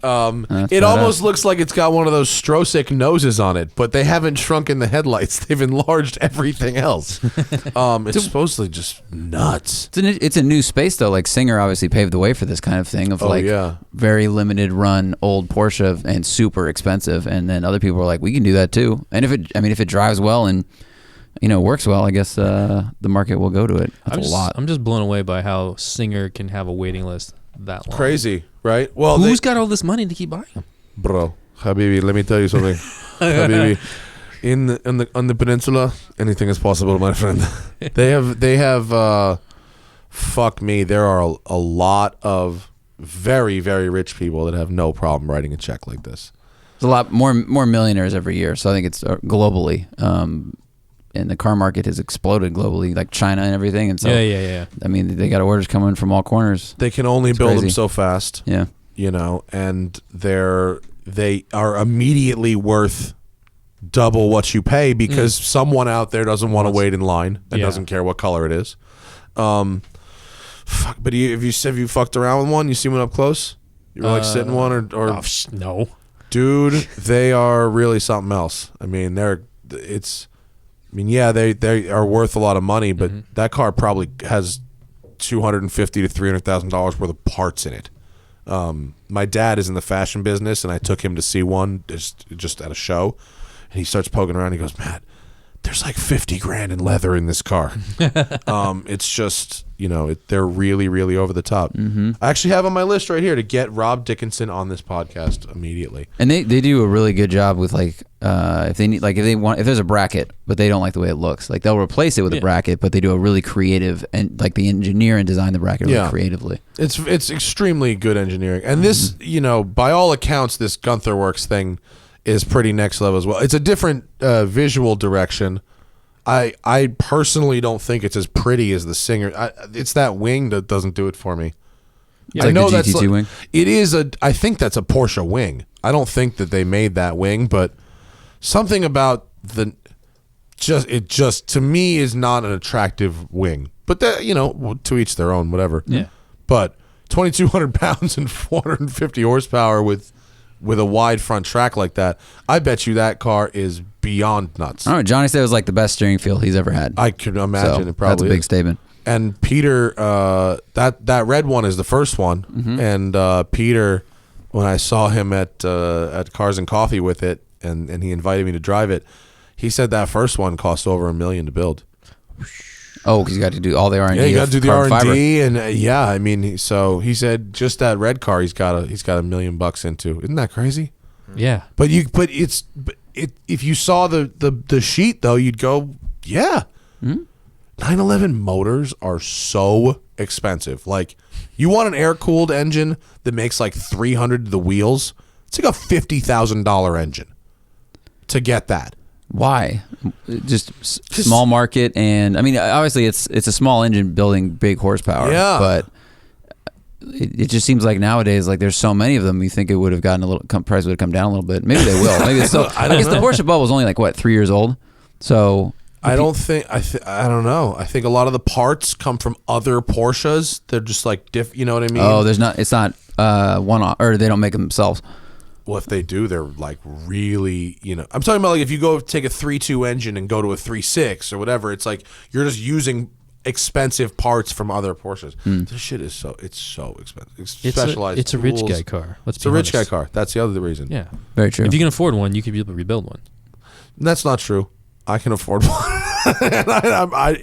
That's It badass. almost looks like it's got one of those Strosek noses on it, but they haven't shrunken the headlights. They've enlarged everything else. It's supposedly just nuts. It's a new space though. Like Singer obviously paved the way for this kind of thing of Yeah. very limited run old Porsche and super expensive, and then other people are like, we can do that too. And if it drives well and works well, I guess the market will go to it. That's a lot. I'm just blown away by how Singer can have a waiting list that long. Crazy, right? Well, Who's got all this money to keep buying them? bro, Habibi, let me tell you something. Habibi, on the peninsula, anything is possible, my friend. They have fuck me, there are a lot of very, very rich people that have no problem writing a check like this. There's a lot more millionaires every year, so I think it's globally. And the car market has exploded globally, like China and everything. And so, Yeah. I mean, they got orders coming from all corners. They can only It's build them crazy. so fast. Yeah. And they are immediately worth double what you pay because someone out there doesn't want to wait in line and Yeah. doesn't care what color it is. Fuck, but have you fucked around with one? You seen one up cllose? You were like sitting one or No. dude, they are really something else. I mean, they are worth a lot of money, but that car probably has $250,000 to $300,000 worth of parts in it. My dad is in the fashion business, and I took him to see one just at a show, and he starts poking around. He goes, "Matt, there's like $50,000 in leather in this car." It's just, they're really, really over the top. I actually have on my list right here to get Rob Dickinson on this podcast immediately. And they do a really good job with if there's a bracket, but they don't like the way it looks, like they'll replace it with a bracket, but they do a really creative and like the engineer and design the bracket really creatively. It's extremely good engineering. And this, by all accounts, this Gunther Works thing is pretty next level as well. It's a different visual direction. I personally don't think it's as pretty as the Singer. It's that wing that doesn't do it for me. It's like the GT2 wing? It is I think that's a Porsche wing. I don't think that they made that wing, but something about it just to me is not an attractive wing. But that, to each their own, whatever. Yeah. But 2,200 pounds and 450 horsepower with a wide front track like that, I bet you that car is beyond nuts. I don't know. Johnny said it was like the best steering feel he's ever had. I could imagine it probably that's a big statement. And Peter, that red one is the first one. Mm-hmm. And Peter, when I saw him at Cars and Coffee with it, and he invited me to drive it, he said that first one cost over $1 million to build. Oh, because you got to do all the R&D. Yeah, you got to do the carbon R&D, fiber. and so he said just that red car he's got $1 million into. Isn't that crazy? Yeah. But if you saw the sheet though, you'd go, yeah. 911 motors are so expensive. Like, you want an air-cooled engine that makes like 300 to the wheels? It's like a $50,000 engine to get that. Why? Just small market, and I mean, obviously, it's a small engine building big horsepower. Yeah. But it just seems like nowadays, like there's so many of them, you think it would have gotten price would have come down a little bit. Maybe they will. Maybe it's still. I guess the Porsche bubble is only like what, 3 years old. So I don't know. I think a lot of the parts come from other Porsches. They're just like you know what I mean? Oh, it's not one, or they don't make them themselves. Well, if they do, they're like really, I'm talking about like if you go take a 3.2 engine and go to a 3.6 or whatever, it's like you're just using expensive parts from other Porsches. This shit is so expensive. It's specialized. It's a rich tools. guy car. It's a rich guy car. That's the other reason. Yeah. Very true. If you can afford one, you could be able to rebuild one. That's not true. I can afford one. And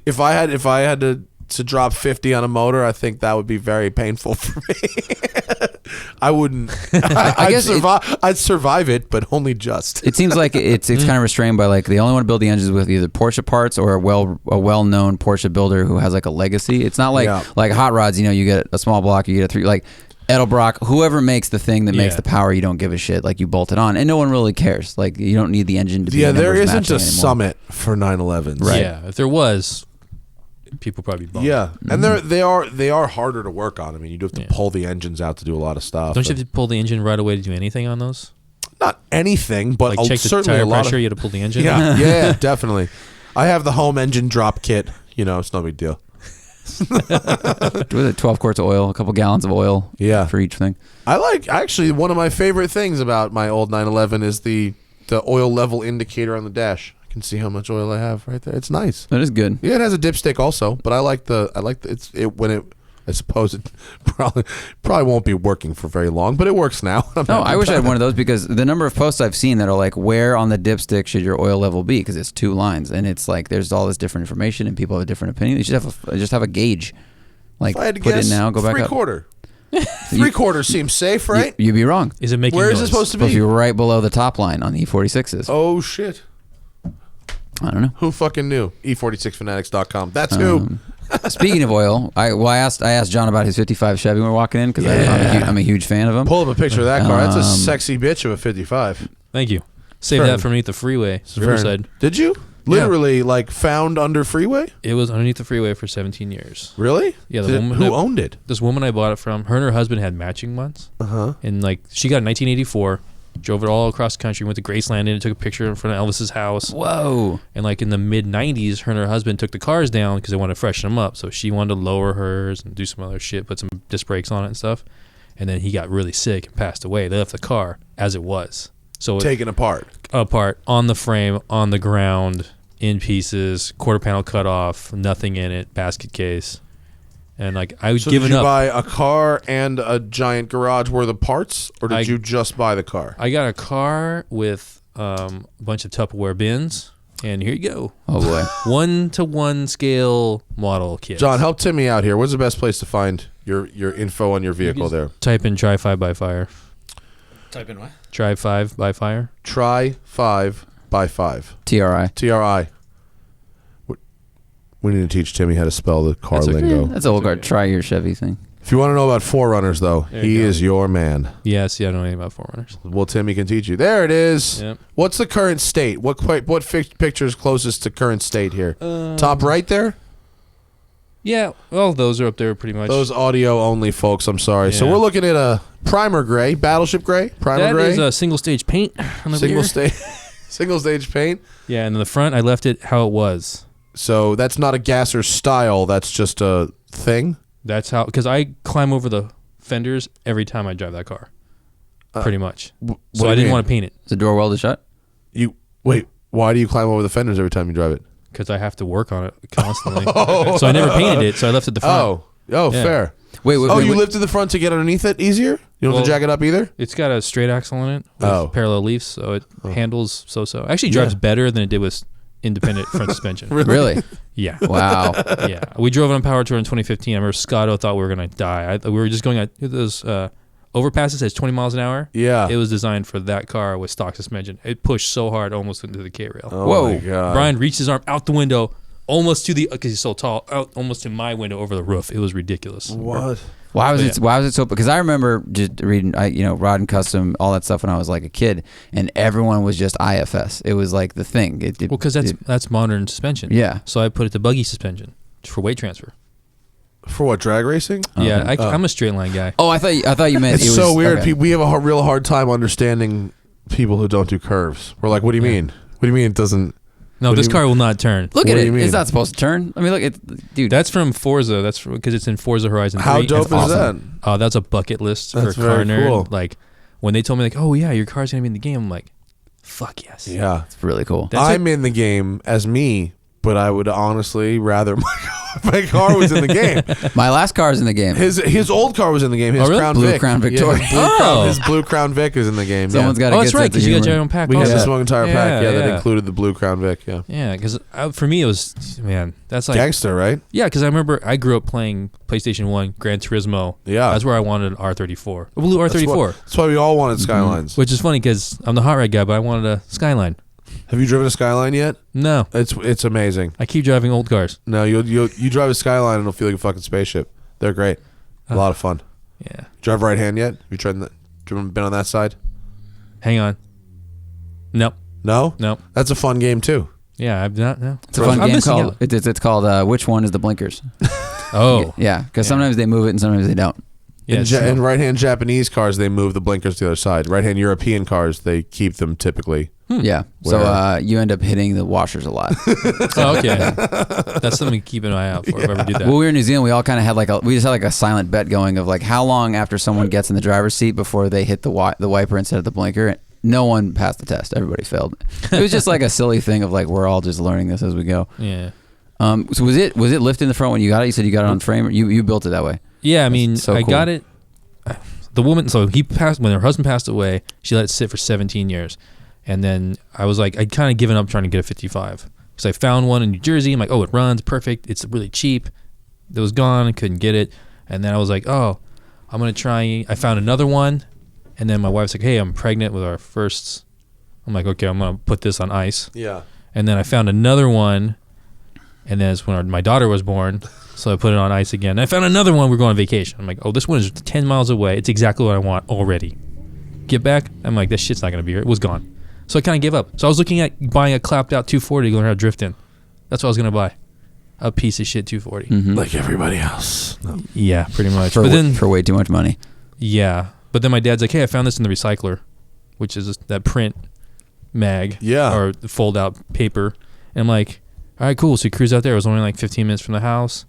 if I had to drop 50 on a motor, I think that would be very painful for me. I wouldn't. I'd survive it, but only just. It seems like it's kind of restrained by like they only want to build the engines with either Porsche parts or a well-known Porsche builder who has like a legacy. It's not like like hot rods. You get a small block, you get a 3 like Edelbrock. Whoever makes the thing that makes the power, you don't give a shit. Like you bolt it on, and no one really cares. Like you don't need the engine to be. Yeah, there isn't a anymore. Summit for 911s. Right. Yeah. If there was, people probably bummed. Yeah, and they are harder to work on. I mean, you do have to pull the engines out to do a lot of stuff. Don't you have to pull the engine right away to do anything on those? Not anything, but Like check the certainly tire a lot pressure. of. You had to pull the engine. Yeah, definitely. I have the home engine drop kit. It's no big deal. With it 12 quarts of oil, a couple gallons of oil. Yeah. For each thing. Actually one of my favorite things about my old 911 is the oil level indicator on the dash. I can see how much oil I have right there. It's nice. That is good. Yeah, it has a dipstick also, but I suppose it probably won't be working for very long, but it works now. No, I wish I had one of those because the number of posts I've seen that are like, where on the dipstick should your oil level be? Because it's 2 lines, and it's like there's all this different information, and people have a different opinion. You should have a gauge. Like if I had to put guess, it now, go back up. 3/4. 3/4 seems safe, right? You'd be wrong. Is it making Where noise? is it supposed to Supposed to be? be right below the top line on the E46s. Oh shit! I don't know. Who fucking knew? E46fanatics.com. That's who. Speaking of oil, I asked John about his 55 Chevy when we were walking in because I'm a huge fan of him. Pull up a picture of that car. That's a sexy bitch of a 55. Thank you. Save Fair. that from underneath the freeway. Riverside. Did you? Literally, like found under freeway? It was underneath the freeway for 17 years. Really? Yeah. Who owned it? This woman I bought it from. Her and her husband had matching ones. And like she got it in 1984. Drove it all across the country. Went to Graceland and took a picture in front of Elvis's house. Whoa! And like in the mid 90s, her and her husband took the cars down because they wanted to freshen them up. So she wanted to lower hers and do some other shit, put some disc brakes on it and stuff. And then he got really sick and passed away. They left the car as it was. So Taken apart on the frame, on the ground, in pieces, quarter panel cut off, nothing in it, basket case. And like I was giving up. Did you up. buy a car and a giant garage worth of parts, or did you just buy the car? I got a car with a bunch of Tupperware bins, and here you go. Oh boy, 1-to-1 scale model kit. John, help Timmy out here. What's the best place to find your info on your vehicle there? Type in Try 5 by Fire. Type in what? Try 5 by Fire. Try 5 by 5. TRI. TRI. We need to teach Timmy how to spell the car That's okay. lingo. That's a old car. Try your Chevy thing. If you want to know about Forerunners, though, he is your man. Yeah, see, I don't know anything about Forerunners. Well, Timmy can teach you. There it is. Yep. What's the current state? What picture is closest to current state here? Top right there? Yeah, well, those are up there pretty much. Those audio only, folks. I'm sorry. So Yeah. we're looking at a primer gray, battleship gray, primer That gray. is a single stage paint on the Single rear. stage. Single stage paint. Yeah, and in the front, I left it how it was. So that's not a gasser style. That's just a thing. That's how, because I climb over the fenders every time I drive that car, pretty much. So I didn't want to paint it. Is the door welded shut? Wait. Why do you climb over the fenders every time you drive it? Because I have to work on it constantly. So I never painted it, so I left it the front. Oh, fair. Wait, you lifted the front to get underneath it easier? You don't have to jack it up either? It's got a straight axle in it with parallel leafs, so it handles so-so. Actually drives better than it did with independent front suspension. Really? Yeah. Wow. Yeah. We drove it on Power Tour in 2015. I remember Scotto thought we were going to die. We were just going at those overpasses at 20 miles an hour. Yeah. It was designed for that car with stock suspension. It pushed so hard almost into the K-rail. Oh, Whoa. my God. Brian reached his arm out the window almost to the, because he's so tall, out almost to my window over the roof. It was ridiculous. What? Why was it so? Because I remember just reading, Rod and Custom, all that stuff when I was like a kid, and everyone was just IFS. It was like the thing. Well, because that's modern suspension. Yeah. So I put it to buggy suspension for weight transfer. For what, drag racing? Yeah, I'm a straight line guy. Oh, I thought you meant It's so weird. Okay. We have a real hard time understanding people who don't do curves. We're like, what do you mean? What do you mean it doesn't? No, this car will not turn. Look at it. It's not supposed to turn. I mean, look, dude. That's from Forza. That's because it's in Forza Horizon 3. How dope is awesome. that? That's a bucket list for a car nerd. Cool. Like, when they told me, like, oh, yeah, your car's going to be in the game, I'm like, fuck yes. Yeah. It's really cool. I'm in the game as me, but I would honestly rather my car was in the game. My last car is in the game. His old car was in the game. His really? Crown Blue Vic. Crown Victoria. Yeah, his Blue Crown Vic is in the game. Someone's got to get that's right, because you got your own pack. We had the smoking tire pack, that included the Blue Crown Vic, Yeah, because for me it was, man, that's like... Gangster, right? Yeah, because I remember I grew up playing PlayStation 1, Gran Turismo. Yeah. That's where I wanted an R34. A blue R34. That's why we all wanted Skylines. Which is funny because I'm the hot rod guy, but I wanted a Skyline. Have you driven a Skyline yet? No. It's amazing. I keep driving old cars. No, you drive a Skyline and it'll feel like a fucking spaceship. They're great. A lot of fun. Yeah. Drive right hand yet? Have you been on that side? Hang on. Nope. No? Nope. That's a fun game too. Yeah, I've not. No. It's a fun game called. It's called Which One is the Blinkers? Oh. Yeah, because sometimes they move it and sometimes they don't. Yeah, in right-hand Japanese cars, they move the blinkers to the other side. Right-hand European cars, they keep them typically. Yeah, so you end up hitting the washers a lot. Oh, okay. That's something to keep an eye out for if I ever do that. Well, we were in New Zealand. We all kind of had we just had like a silent bet going of like how long after someone gets in the driver's seat before they hit the wiper instead of the blinker. No one passed the test. Everybody failed. It was just like a silly thing of like we're all just learning this as we go. Yeah. So was it lifted in the front when you got it? You said you got it on frame. You built it that way. Yeah, I mean, so I cool. got it. The woman, so he passed, when her husband passed away, she let it sit for 17 years. And then I was like, I'd kind of given up trying to get a 55. Because I found one in New Jersey. I'm like, oh, it runs perfect. It's really cheap. It was gone. I couldn't get it. And then I was like, oh, I'm going to try. I found another one. And then my wife's like, hey, I'm pregnant with our firsts. I'm like, okay, I'm going to put this on ice. Yeah. And then I found another one. And then it's when my daughter was born. So I put it on ice again. I found another one. We're going on vacation. I'm like, oh, this one is 10 miles away. It's exactly what I want already. Get back. I'm like, this shit's not going to be here. It was gone. So I kind of gave up. So I was looking at buying a clapped out 240 to learn how to drift in. That's what I was going to buy. A piece of shit 240. Mm-hmm. Like everybody else. No. Yeah, pretty much. For way too much money. Yeah. But then my dad's like, hey, I found this in the recycler, which is that print mag. Yeah. Or fold out paper. And I'm like, all right, cool. So we cruised out there. It was only like 15 minutes from the house.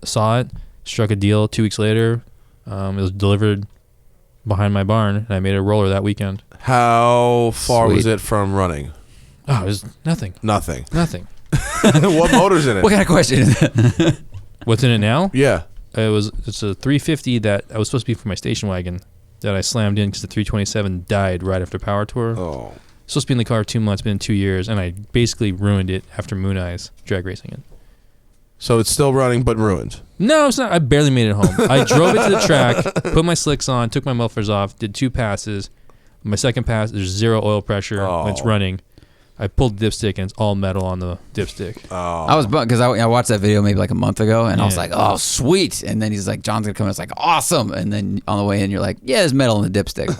Saw it. Struck a deal 2 weeks later. It was delivered behind my barn, and I made a roller that weekend. How far was it from running? Oh, it was nothing. Nothing. What motor's in it? What kind of question is that? What's in it now? Yeah. It's a 350 that I was supposed to be for my station wagon that I slammed in because the 327 died right after Power Tour. Oh. Supposed to be in the car 2 months, been 2 years, and I basically ruined it after Moon Eyes drag racing it. So it's still running but ruined? No, it's not. I barely made it home. I drove it to the track, put my slicks on, took my mufflers off, did 2 passes. My second pass, there's 0 oil pressure when it's running. I pulled the dipstick and it's all metal on the dipstick. Oh. I was bummed because I watched that video maybe like a month ago and I was like, oh, sweet. And then he's like, John's going to come in. It's like, awesome. And then on the way in, you're like, yeah, there's metal in the dipstick.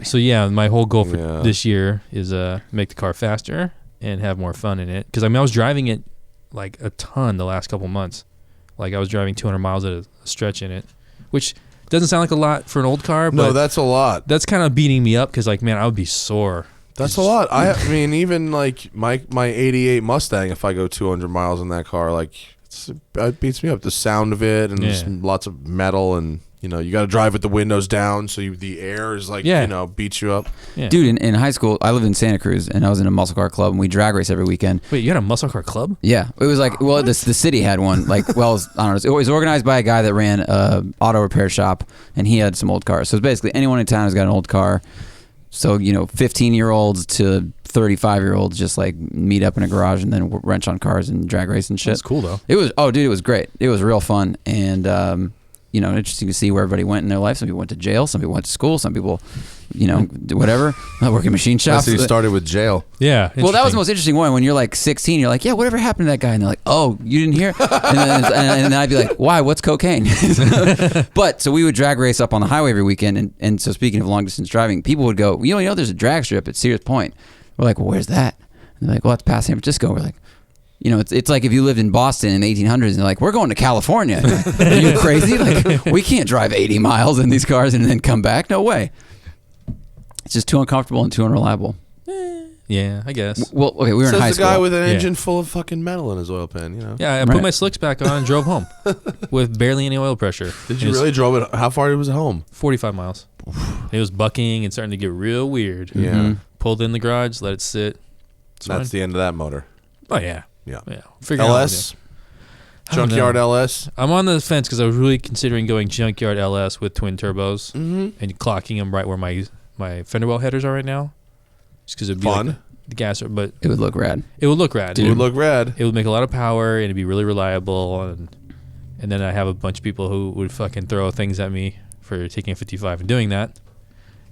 So yeah, my whole goal for this year is make the car faster and have more fun in it. Because I was driving it like a ton the last couple months. Like I was driving 200 miles at a stretch in it, which doesn't sound like a lot for an old car. But no, that's a lot. That's kind of beating me up because like, man, I would be sore That's a lot. I mean, even like my '88 Mustang, if I go 200 miles in that car, like it beats me up. The sound of it, and there's lots of metal, and you know, you got to drive with the windows down, so the air is like, you know, beats you up. Yeah. Dude, in high school, I lived in Santa Cruz, and I was in a muscle car club, and we drag race every weekend. Wait, you had a muscle car club? Yeah, it was like, well, the city had one. Like, well, I don't know. It was organized by a guy that ran a auto repair shop, and he had some old cars. So it's basically anyone in town has got an old car. So, you know, 15-year-olds to 35-year-olds just like meet up in a garage and then wrench on cars and drag race and shit. That's cool though. It was, oh, dude, it was great. It was real fun, and you know, interesting to see where everybody went in their life. Some people went to jail, some people went to school, some people, you know, whatever, working machine shops. So you started with jail. Yeah. Well, that was the most interesting one. When you're like 16, you're like, yeah, whatever happened to that guy? And they're like, oh, you didn't hear? And then I'd be like, why? What's cocaine? But so we would drag race up on the highway every weekend. And so speaking of long distance driving, people would go, you know, there's a drag strip at Sears Point. We're like, well, where's that? And they're like, well, that's past San Francisco. We're like, you know, it's like if you lived in Boston in the 1800s and they're like, we're going to California. Are you crazy? Like, we can't drive 80 miles in these cars and then come back. No way. It's just too uncomfortable and too unreliable. Yeah, I guess. Well, okay, we were in high Says the school. guy with an engine full of fucking metal in his oil pan, you know. Yeah, I put my slicks back on and drove home with barely any oil pressure. Did you really drove it? How far was it home? 45 miles. It was bucking and starting to get real weird. Yeah. Mm-hmm. Pulled in the garage, let it sit. That's the end of that motor. Oh, yeah. Yeah. Figure it out. LS? Junkyard LS? I'm on the fence because I was really considering going junkyard LS with twin turbos and clocking them right where my fender well headers are right now. Just because it'd be fun. Like the gas, but It would look rad. it would look rad. It would look rad. It would make a lot of power and it'd be really reliable. And then I have a bunch of people who would fucking throw things at me for taking a 55 and doing that.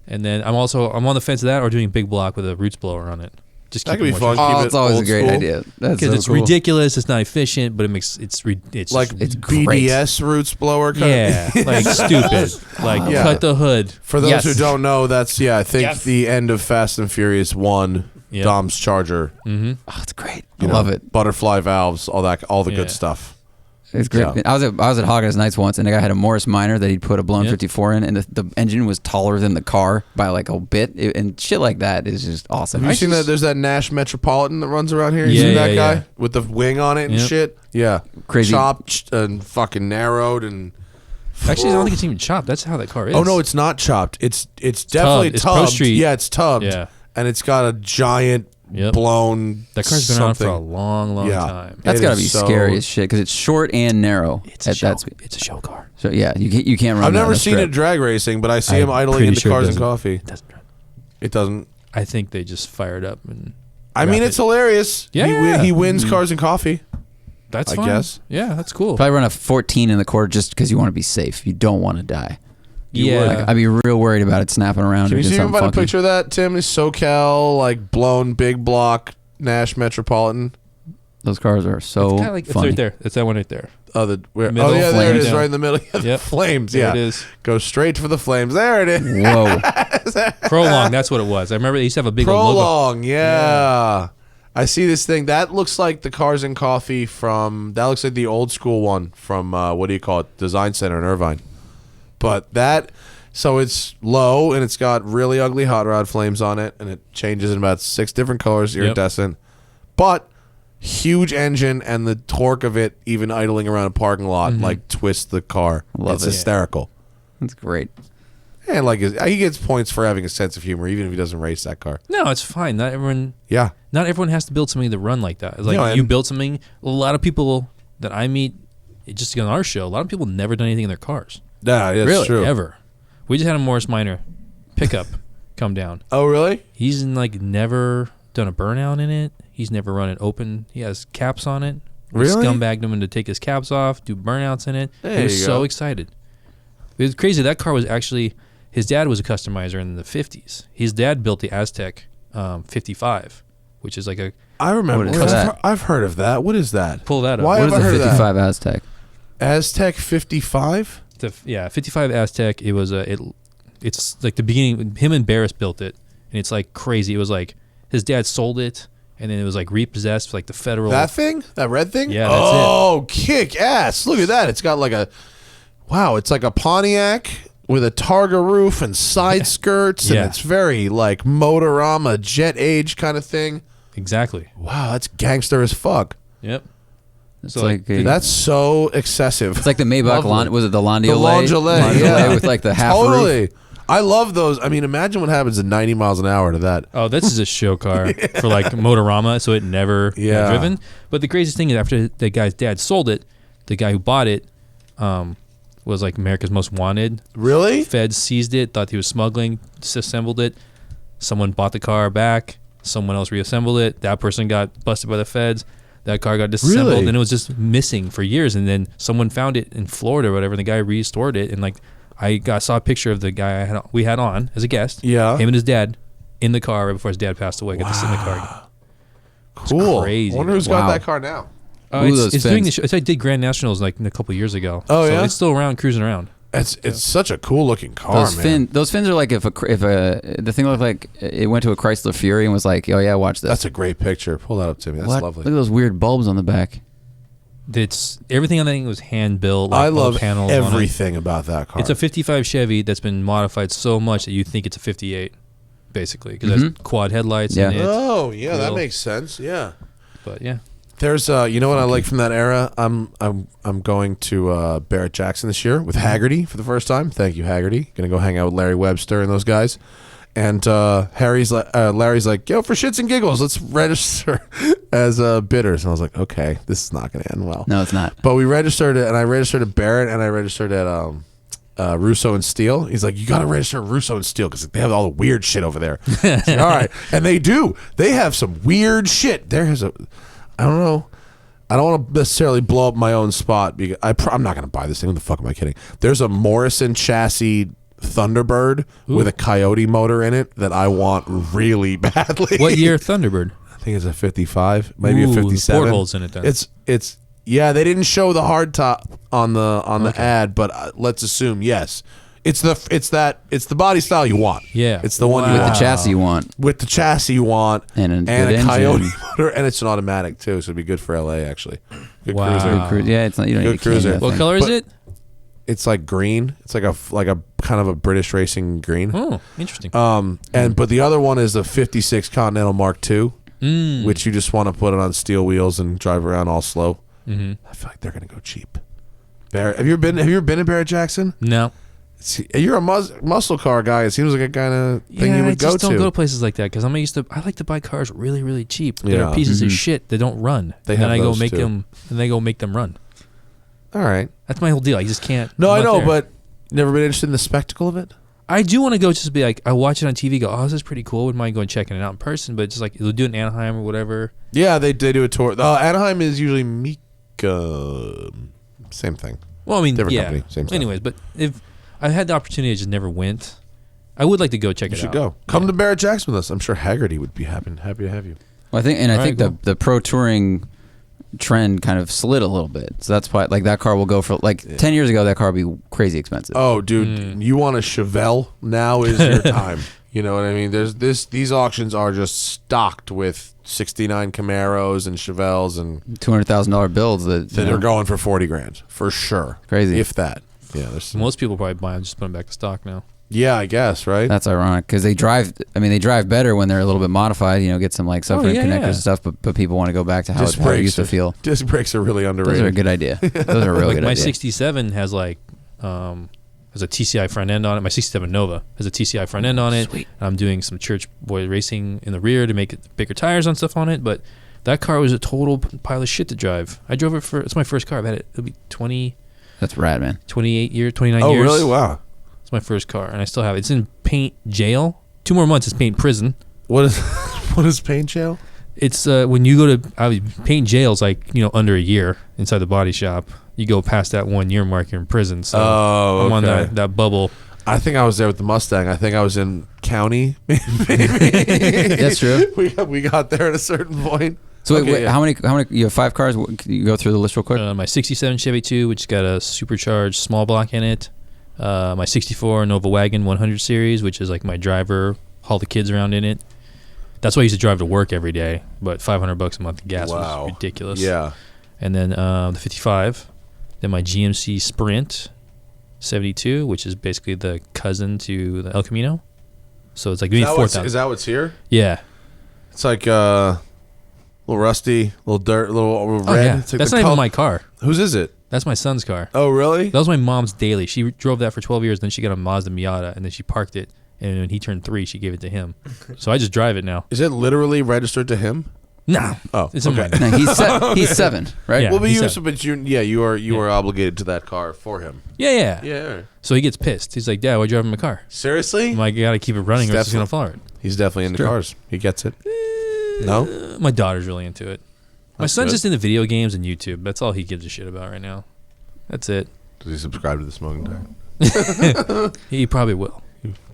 And then I'm on the fence of that or doing a big block with a roots blower on it. Just That keep could it be more fun. traditional. Oh, Keep it's it always a old great school. idea. That's Because so it's cool. ridiculous, it's not efficient, but it's Like It's great. BDS roots blower? yeah, like stupid. Like Yeah. cut the hood. For those Yes. who don't know, that's, I think Yes. the end of Fast and Furious 1, Yep. Dom's Charger. Oh, it's great. I You know, love it. Butterfly valves, all the Yeah. good stuff. It's great. Yeah. I was at Haagen Nights once, and the guy had a Morris Minor that he'd put a blown Yep. 54 in, and the engine was taller than the car by like a bit, and shit like that is just awesome. Have you seen that? There's that Nash Metropolitan that runs around here. You Yeah, see that yeah, guy yeah. with the wing on it and Yep. shit? Yeah. Crazy. Chopped and fucking narrowed and. Actually, I don't think it's even chopped. That's how that car is. Oh no, it's not chopped. It's definitely tubbed. It's Pro tubbed. Street. Yeah, it's tubbed. Yeah. And it's got a giant Yep. blown. That car's been around for a something. long, long Yeah. time. That's It got to is be so- scary as shit because it's short and narrow. It's a at show. that speed. It's a show car. So yeah, you can't run. I've that never on a seen strip. it drag racing, but I see I'm him idling pretty into sure it Cars and doesn't. Coffee. It doesn't. It doesn't. I think they just fired up and. I mean, wrap it's it. hilarious. Yeah. He wins Cars and Coffee. That's I fun. guess. Yeah, that's cool. Probably run a 14 in the quarter just because you want to be safe. You don't want to die. Yeah. Like, I'd be real worried about it snapping around. Can or you do see something a funky. picture of that, Tim? This SoCal, like, blown big block Nash Metropolitan. Those cars are so It's kind of like it's funny. right there. It's that one right there. Oh, Middle yeah, there it flames. is, Yeah. right in the middle. The Yep. flames, There yeah. it is. Go straight for the flames. There it is. Whoa. Prolong. That's what it was. I remember they used to have a big old logo. Prolong, yeah. I see this thing. That looks like the Cars and Coffee that looks like the old school one from, what do you call it? Design Center in Irvine. But so it's low and it's got really ugly hot rod flames on it and it changes in about 6 different colors, iridescent. But huge engine and the torque of it, even idling around a parking lot, like twists the car. Love it's it. hysterical. That's great. And like he gets points for having a sense of humor, even if he doesn't race that car. No, it's fine. Not everyone has to build something to run like that. It's like No, you and- build something. A lot of people that I meet, just on our show, a lot of people never done anything in their cars. Yeah, that's Really, true. ever. We just had a Morris Minor pickup come down. Oh, really? He's never done a burnout in it. He's never run it open. He has caps on it. We Really? scumbagged him to take his caps off, do burnouts in it. There He was you so go. excited. It was crazy. That car was actually, his dad was a customizer in the 50s. His dad built the Aztec 55, which is like a, I remember. What is that? I've heard of that. What is that? pull that up. Why What have is I a heard of that? 55 Aztec? Aztec 55? 55 Aztec. It was it's like the beginning. Him and Barris built it, and it's like crazy. It was like his dad sold it, and then it was like repossessed for like the federal. That thing? That red thing? Yeah, that's it. Oh, kick ass. Look at that. It's got like it's like a Pontiac with a Targa roof and side skirts, and it's very like Motorama, Jet Age kind of thing. Exactly. Wow, that's gangster as fuck. Yep. It's So, like That's so excessive. it's like the Maybach. Was it the Landaulet? The Landaulet, yeah, with like the half totally. roof. I love those. I mean, imagine what happens at 90 miles an hour to that. Oh, this is a show car for like Motorama, so it never got driven. But the craziest thing is after the guy's dad sold it, the guy who bought it was like America's Most Wanted. Really? Feds seized it, thought he was smuggling, disassembled it. Someone bought the car back. Someone else reassembled it. That person got busted by the feds. That car got disassembled, Really? and it was just missing for years. And then someone found it in Florida or whatever, and the guy restored it. And like, I saw a picture of the guy we had on as a guest. Yeah. Him and his dad in the car right before his dad passed away. Got to sit in the car again. Cool. crazy. I wonder who's got that car now. It's doing the show. I did Grand Nationals like a couple years ago. Oh, so yeah? it's still around, cruising around. It's such a cool looking car, man. Those fins are like if the thing looked like it went to a Chrysler Fury and was like, oh yeah, watch this. That's a great picture. Pull that up to me. That's lovely. Look at those weird bulbs on the back. It's everything on that thing was hand built. Like I love panels everything about that car. It's a 55 Chevy that's been modified so much that you think it's a 58, basically, because there's quad headlights in it. Oh, yeah, that Grill. makes sense. Yeah. But yeah. There's you know what I like from that era? I'm going to Barrett Jackson this year with Haggerty for the first time. Thank you, Haggerty. Gonna go hang out with Larry Webster and those guys. And Larry's like, yo, for shits and giggles, let's register as bidders. And I was like, okay, this is not gonna end well. No, it's not. But we registered it, and I registered at Barrett, and I registered at Russo and Steele. He's like, you got to register at Russo and Steele because they have all the weird shit over there. Like, all right, and they do. They have some weird shit. I don't know. I don't want to necessarily blow up my own spot because I'm not going to buy this thing. What the fuck am I kidding? There's a Morrison chassis Thunderbird with a Coyote motor in it that I want really badly. What year Thunderbird? I think it's a 55, maybe a 57. Portholes in it then. It's yeah. They didn't show the hard top on the ad, but let's assume yes. It's the body style you want. Yeah. It's the one With the chassis you want. With the chassis you want. And a a good Coyote engine. motor, and it's an automatic too, so it'd be good for LA actually. Good Wow. cruiser. Yeah, it's not. You don't Good need to change cruiser. that What thing. color is But- it? It's like green. It's like a kind of a British racing green. Oh, interesting. But the other one is the 56 Continental Mark II, which you just want to put it on steel wheels and drive around all slow. I feel like they're gonna go cheap. Barrett, have you ever been to Barrett Jackson? No. You're a muscle car guy. It seems like a kind of thing you would I just go don't to. go to places like that because I like to buy cars really, really cheap. They're Yeah. pieces of shit that don't run. They and then have I go those, make too. them. And they go make them run. All right. That's my whole deal. I just can't. No, I'm I not know, there. but never been interested in the spectacle of it. I do want to go just be like, I watch it on TV, go, oh, this is pretty cool. Wouldn't mind going checking it out in person, but just like, they'll do it in Anaheim or whatever. Yeah, they do a tour. Anaheim is usually Mika. Same thing. Well, I mean, Different yeah. company, same stuff. Anyways, but if I had the opportunity, I just never went. I would like to go check You it should out. go. Come to Barrett Jackson with us. I'm sure Haggerty would be happy to have you. Well, I think Alright, cool. the pro touring trend kind of slid a little bit. So that's why like that car will go for like 10 years ago that car would be crazy expensive. Oh, dude, you want a Chevelle? Now is your time. You know what I mean? These auctions are just stocked with 69 Camaros and Chevelles and $200,000 builds that are going for 40 grand for sure. Crazy. If that. Yeah, there's some, Most people probably buy them, just put them back to stock now. yeah, I guess, right? That's ironic because they drive. I mean, they drive better when they're a little bit modified. You know, get some like subframe yeah, connectors yeah. and stuff. But people want to go back to how it used to feel. Disc brakes are really underrated. Those are a good idea. Those are a real Like good my idea. 67 has like has a TCI front end on it. My 67 Nova has a TCI front end on it. Sweet. I'm doing some church boy racing in the rear to make it bigger tires on stuff on it. But that car was a total pile of shit to drive. I drove it it's my first car. I've had it. It'll be 29 years. Oh, really? Wow. It's my first car, and I still have it. It's in paint jail. 2 more months, it's paint prison. What is paint jail? It's when you go to paint jail's like under a year inside the body shop. You go past that 1 year mark, you're in prison. So I'm on that bubble. I think I was there with the Mustang. I think I was in county. That's true. We got there at a certain point. So Okay, wait, yeah. how many? You have 5 cars. Can you go through the list real quick? My 67 Chevy 2, which has got a supercharged small block in it. My 64 Nova Wagon 100 series, which is like my driver, haul the kids around in it. That's why I used to drive to work every day, but $500 a month of gas was ridiculous. Yeah. And then the 55, then my GMC Sprint 72, which is basically the cousin to the El Camino. So it's like maybe 4,000. Is that what's here? Yeah. It's like a little rusty, little dirt, little red. Oh, yeah. It's like That's not even my car. Whose is it? That's my son's car. Oh, really? That was my mom's daily. She drove that for 12 years. Then she got a Mazda Miata, and then she parked it. And when he turned 3, she gave it to him. So I just drive it now. Is it literally registered to him? No. Oh, It's okay. in No, he's 7, right? Yeah. Well, but he's you are obligated to that car for him. Yeah. Yeah. So he gets pissed. He's like, Dad, why driving my car? Seriously? I'm like, I got to keep it running or it's just going to fall apart. He's definitely into True. cars. He gets it. No? My daughter's really into it. My That's son's good. just into video games and YouTube. That's all he gives a shit about right now. That's it. Does he subscribe to the Smoking Tire? He probably will.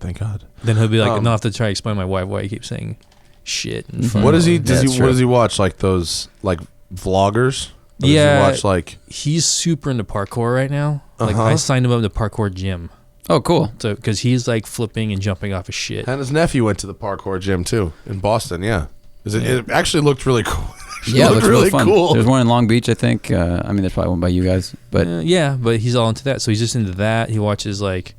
Thank God. Then he'll be like, and I'll have to try to explain to my wife why he keeps saying shit. And fuck. What does he? That's What true. does he watch? Like those vloggers? Or Yeah. Does he watch like? He's super into parkour right now. Like Uh-huh. I signed him up to parkour gym. Oh, cool. So because he's like flipping and jumping off of shit. And his nephew went to the parkour gym too in Boston. Yeah. It actually looked really cool. Yeah, it looks really fun. cool. There's one in Long Beach, I think. I mean, there's probably one by you guys, but Yeah, but he's all into that. So he's just into that. He watches like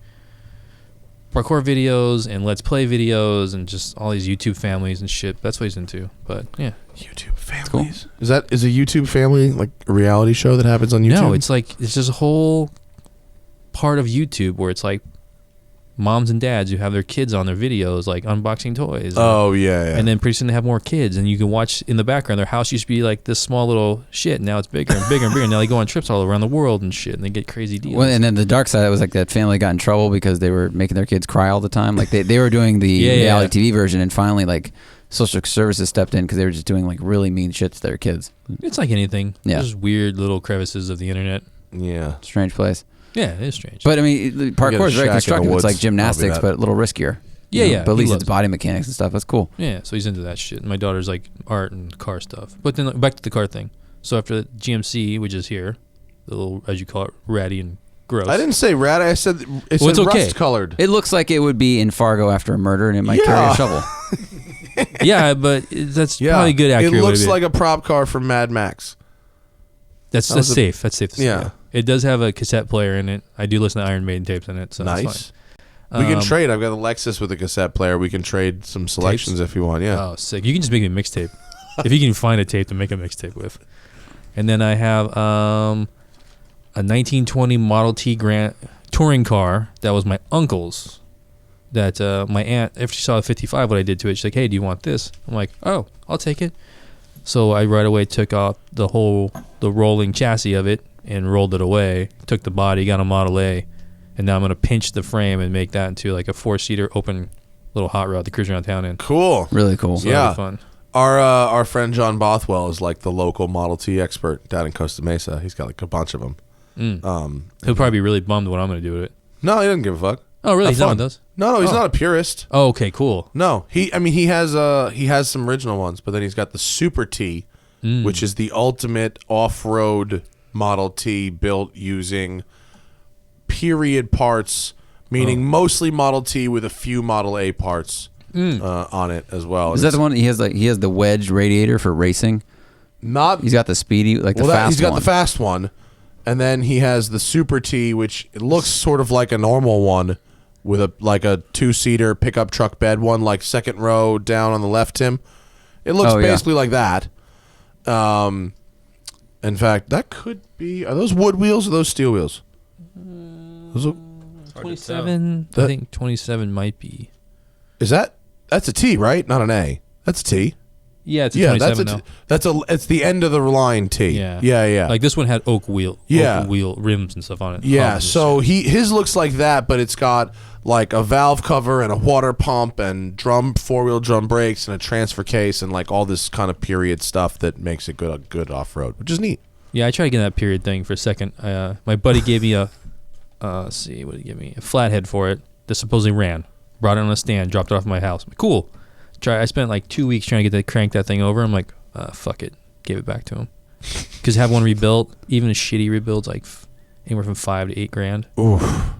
parkour videos and let's play videos and just all these YouTube families and shit. That's what he's into. But yeah. YouTube families. Is a YouTube family like a reality show that happens on YouTube? No, it's just a whole part of YouTube where it's like moms and dads who have their kids on their videos, like unboxing toys. Oh yeah. And then pretty soon they have more kids, and you can watch in the background. Their house used to be like this small little shit, and now it's bigger and bigger and bigger. And now they go on trips all around the world and shit, and they get crazy deals. well, and then the dark side was like that family got in trouble because they were making their kids cry all the time. Like they were doing the Yeah, reality TV version, and finally like social services stepped in because they were just doing like really mean shit to their kids. It's like anything. Yeah. There's weird little crevices of the internet. yeah. Strange place. Yeah, it is strange. But I mean, parkour is shack in very the constructive. It's woods. like I'll gymnastics, be that. but a little riskier. Yeah, You know, yeah, But at he least loves it's body mechanics and stuff. That's cool. Yeah, so he's into that shit. My daughter's like art and car stuff. But then back to the car thing. So after the GMC, which is here, the little, as you call it, ratty and gross. I didn't say rat. I said it's it's okay. rust colored. It looks like it would be in Fargo after a murder, and it might carry Yeah. a shovel. Yeah, but that's probably good accurate. It way looks to be. like a prop car from Mad Max. That's was a- safe. That's safe to say. Yeah. It does have a cassette player in it. I do listen to Iron Maiden tapes in it, so that's Nice. fine. We can trade. I've got the Lexus with a cassette player. We can trade some selections if you want. Yeah. Oh, sick. You can just make me a mixtape. If you can find a tape to make a mixtape with. And then I have a 1920 Model T Grand touring car that was my uncle's. That my aunt, after she saw the 55, what I did to it, she's like, hey, do you want this? I'm like, oh, I'll take it. So I right away took off the rolling chassis of it and rolled it away. Took the body, got a Model A, and now I'm gonna pinch the frame and make that into like a 4-seater open little hot rod to cruise around town in. Cool. Really cool. So Yeah. that'll be fun. Our friend John Bothwell is like the local Model T expert down in Costa Mesa. He's got like a bunch of them. He'll probably be really bummed what I'm gonna do with it. No, he doesn't give a fuck. Oh, really? Have He's not fun. one of those? No, he's not a purist. Oh, okay, cool. No, he has some original ones, but then he's got the Super T, which is the ultimate off-road Model T built using period parts, meaning mostly Model T with a few Model A parts on it as well. Is that the one he has? Like he has the wedge radiator for racing. Not He's got the speedy, like the fast he's got one. the fast one, and then he has the Super T, which it looks sort of like a normal one with a 2-seater pickup truck bed one, like second row down on the left, Tim. It looks Oh, yeah. basically like that. In fact, that could be. Are those wood wheels or those steel wheels? Those are, 27. I That- think 27 might be. that's a T, right? Not an A. That's a T. Yeah, it's a Yeah, 27 now. it's the end of the line T. Yeah. Yeah. Like this one had oak wheel rims and stuff on it. Yeah, Hubs and so shit. his looks like that, but it's got like a valve cover and a water pump and 4-wheel drum brakes and a transfer case and like all this kind of period stuff that makes it good off road, which is neat. Yeah, I tried to get that period thing for a second. My buddy gave me let's see, what did he give me? A flathead for it that supposedly ran. Brought it on a stand, dropped it off at my house. I'm like, cool. I spent like 2 weeks trying to crank that thing over. I'm like, fuck it. Gave it back to him. Because have one rebuilt, even a shitty rebuild's like anywhere from $5,000 to $8,000. Oof.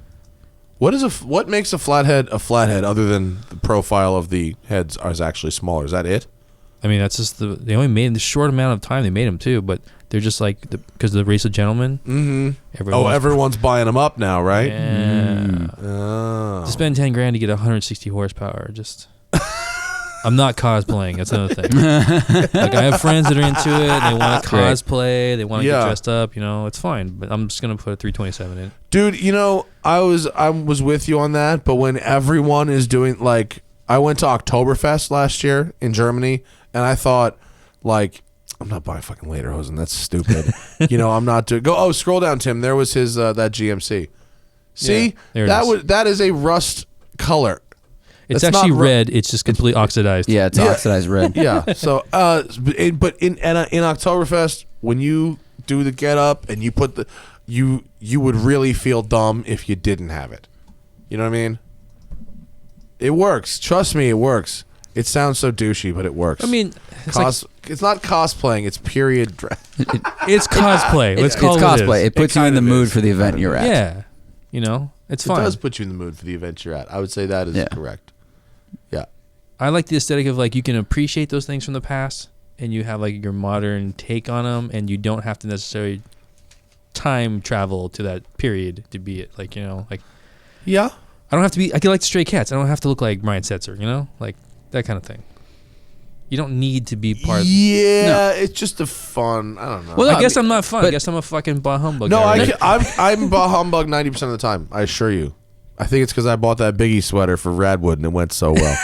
What makes a flathead other than the profile of the heads is actually smaller? Is that it? I mean, that's just they only made the short amount of time they made them too, but they're just like because of the race of gentlemen. Mm-hmm. Everyone's buying them up now, right? Yeah. Oh. To spend $10,000 to get 160 horsepower, just. I'm not cosplaying. That's another thing. Like I have friends that are into it. They want to cosplay. They want to get dressed up. You know, it's fine. But I'm just gonna put a 327 in. Dude, you know, I was with you on that. But when everyone is doing like, I went to Oktoberfest last year in Germany, and I thought, like, I'm not buying fucking lederhosen. That's stupid. You know, I'm not doing. Scroll down, Tim. There was his that GMC. See, that is a rust color. It's actually red. It's just completely oxidized. Yeah, it's oxidized red. Yeah. So, but in Oktoberfest, when you do the get up and you put you would really feel dumb if you didn't have it. You know what I mean? It works. Trust me, it works. It sounds so douchey, but it works. I mean, it's not cosplaying. It's period dress. It's cosplay. Let's call it cosplay. It puts you in the mood for the event you're at. Yeah. You know, it's fine. It does put you in the mood for the event you're at. I would say that is correct. Yeah. I like the aesthetic of like you can appreciate those things from the past and you have like your modern take on them and you don't have to necessarily time travel to that period to be it. Like, you know, like. Yeah. I don't have to be, I can like Stray Cats. I don't have to look like Brian Setzer, you know? Like that kind of thing. You don't need to be part of it's just a fun, I don't know. Well, I guess I'm not fun. I guess I'm a fucking bah humbug. No, I'm bah humbug 90% of the time. I assure you. I think it's because I bought that Biggie sweater for Radwood and it went so well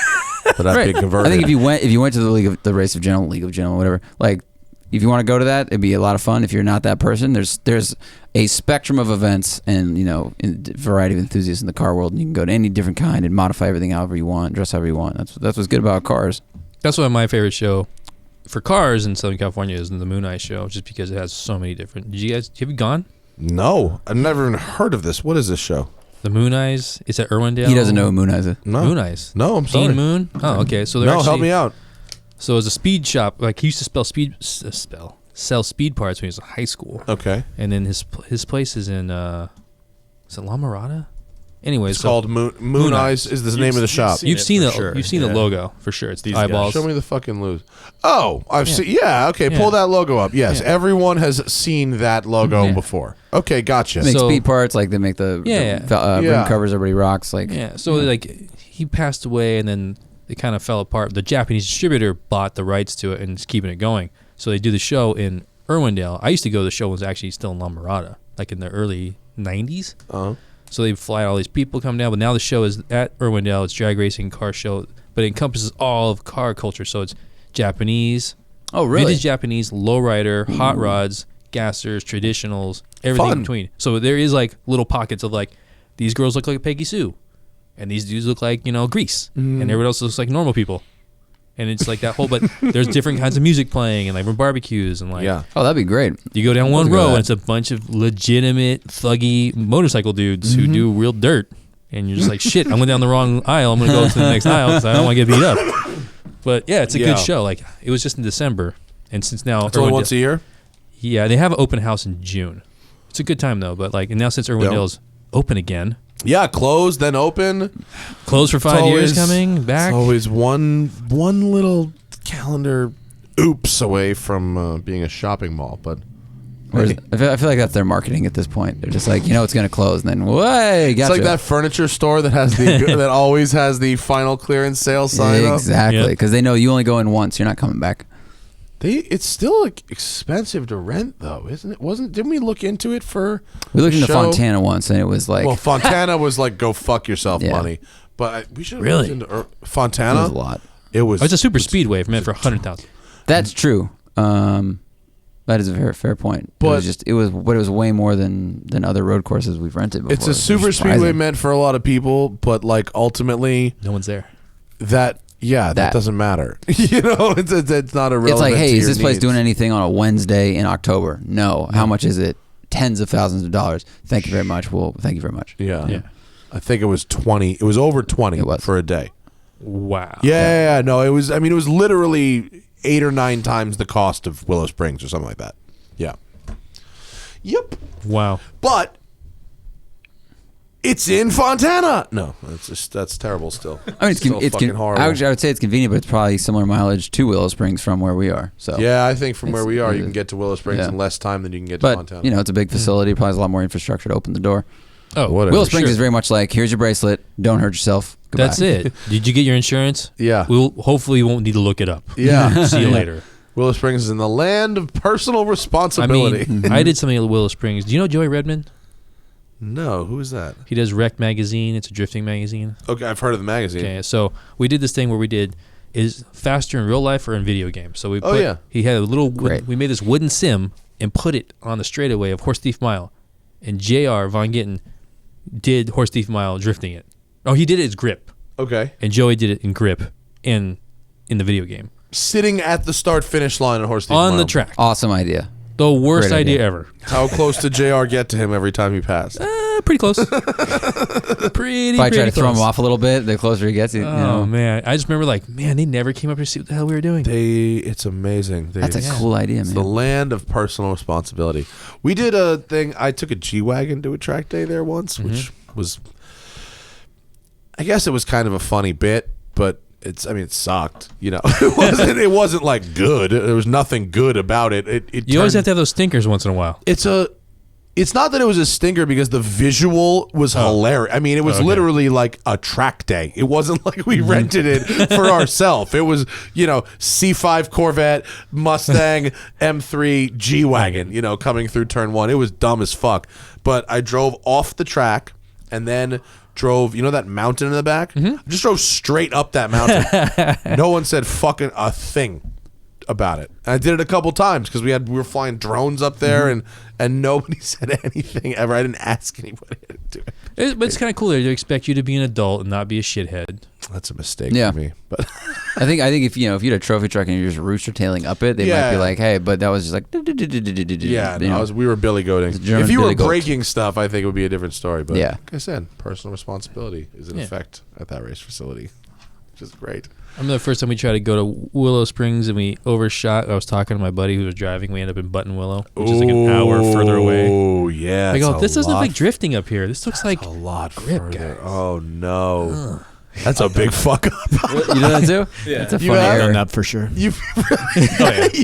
that I've been converted. I think if you went to the race of Gentlemen, League of Gentlemen, whatever, like if you want to go to that, it'd be a lot of fun. If you're not that person, there's a spectrum of events and, you know, a variety of enthusiasts in the car world, and you can go to any different kind and modify everything however you want, dress however you want. That's what's good about cars. That's why my favorite show for cars in Southern California is the Moon Eye show, just because it has so many different. Have you gone? No, I've never even heard of this. What is this show? The Moon Eyes. It's at Irwindale. He doesn't know who Moon Eyes is. No. Moon Eyes. No, I'm sorry. Dean Moon. Oh, okay. So they're help me out. So it's a speed shop. Like he used to sell speed parts when he was in high school. Okay. And then his place is in is it La Mirada? Anyways, it's called Moon Eyes is the name of the shop. You've seen the logo for sure. It's these eyeballs. Show me the fucking logo. Oh, I've seen. Yeah, okay. Pull that logo up. Yes, everyone has seen that logo before. Okay, gotcha. They make speed parts, like they make the rim covers. Everybody rocks. Like So like he passed away, and then they kind of fell apart. The Japanese distributor bought the rights to it and is keeping it going. So they do the show in Irwindale. I used to go to the show when it was actually still in La Mirada, like in the early 90s. Uh-huh. So they fly all these people come down, but now the show is at Irwindale. It's drag racing car show, but it encompasses all of car culture. So it's Japanese, vintage Japanese, lowrider, hot rods, gassers, traditionals, everything in between. So there is like little pockets of like these girls look like Peggy Sue, and these dudes look like Grease, and everyone else looks like normal people. And it's like that whole, but there's different kinds of music playing and like barbecues and like. Yeah. Oh, that'd be great. You go down one row and it's a bunch of legitimate thuggy motorcycle dudes who do real dirt. And you're just like, shit, I went down the wrong aisle. I'm going to go to the next aisle because I don't want to get beat up. But yeah, it's a good show. Like it was just in December. And since now. It's only once a year? Yeah, they have an open house in June. It's a good time though. But like, and now since Irwindale's open again. Yeah, closed, then open. Closed for 5 years, coming back. It's always one little calendar oops away from being a shopping mall. But I feel like that's their marketing at this point. They're just like, it's going to close, and then gotcha. It's like that furniture store that has that always has the final clearance sale sign up. Exactly, because they know you only go in once. You're not coming back. It's still expensive to rent though, isn't it? Didn't we look into it for? We looked into Fontana once, and it was like. Well, Fontana was like go fuck yourself money, but we should have looked into Fontana. It was a lot. It's a super speedway meant for 100,000. That's true. That is a fair point. But it was way more than other road courses we've rented before. It's a super speedway meant for a lot of people, but like ultimately, no one's there. That doesn't matter. It's not a relevant. It's like, hey, is this place needs. doing anything on a Wednesday in October? No. How much is it? Tens of thousands of dollars. Thank you very much. Well, thank you very much. Yeah. I think it was 20. It was over 20 for a day. Wow. Yeah. No, it was. I mean, it was literally 8 or 9 times the cost of Willow Springs or something like that. Yeah. Yep. Wow. But It's in Fontana. No, that's terrible. Still, I mean, still fucking horrible. I would say it's convenient, but it's probably similar mileage to Willow Springs from where we are. So yeah, I think from where we are, you can get to Willow Springs in less time than you can get to Fontana. But it's a big facility. Probably has a lot more infrastructure to open the door. Oh, whatever. Willow Springs is very much like, here's your bracelet. Don't hurt yourself. Goodbye. That's it. Did you get your insurance? Yeah. Hopefully you won't need to look it up. Yeah. See you later. Willow Springs is in the land of personal responsibility. I mean, I did something at Willow Springs. Do you know Joey Redmond? No, who is that? He does Wreck Magazine. It's a drifting magazine. Okay, I've heard of the magazine. Okay, so we did this thing where we did is faster in real life or in video games. So he had a little we made this wooden sim and put it on the straightaway of Horse Thief Mile, and J.R. Von Gittin did Horse Thief Mile drifting it. Oh, he did it as grip. Okay. And Joey did it in grip in the video game. Sitting at the start-finish line at Horse Thief On Mile. the track. Awesome idea. The worst Great idea idea. ever. How close did JR get to him every time he passed? Pretty close. pretty If I try pretty to throw him close. off a little bit, the closer he gets, Oh, man. I just remember they never came up to see what the hell we were doing. It's amazing. That's a cool idea, It's man. the land of personal responsibility. We did a thing. I took a G-Wagon to a track day there once, which was, I guess it was kind of a funny bit, but it sucked. It wasn't like good. There was nothing good about it. You always have to have those stinkers once in a while. It's not that it was a stinker because the visual was hilarious. I mean, it was literally like a track day. It wasn't like we rented it for ourselves. It was, C5 Corvette, Mustang, M3, G-Wagon, coming through turn one. It was dumb as fuck. But I drove off the track and then drove, that mountain in the back? I just drove straight up that mountain. No one said fucking a thing about it. And I did it a couple times because we were flying drones up there and nobody said anything ever. I didn't ask anybody to do it. But it's kind of cool. They expect you to be an adult and not be a shithead. That's a mistake for me. But I think if you had a trophy truck and you're just rooster tailing up it, they might be like, hey, but that was just like we were Billy goating. If you were breaking stuff, I think it would be a different story. But like I said, personal responsibility is in effect at that race facility, which is great. I remember the first time we tried to go to Willow Springs and we overshot. I was talking to my buddy who was driving. We ended up in Buttonwillow, which is like an hour further away. Oh, yeah. I go, this doesn't look like drifting up here. This looks like a lot grip, further. guys. Oh, no. That's a big fuck up. You know that too? Yeah. That's a funny error. Done that for sure. You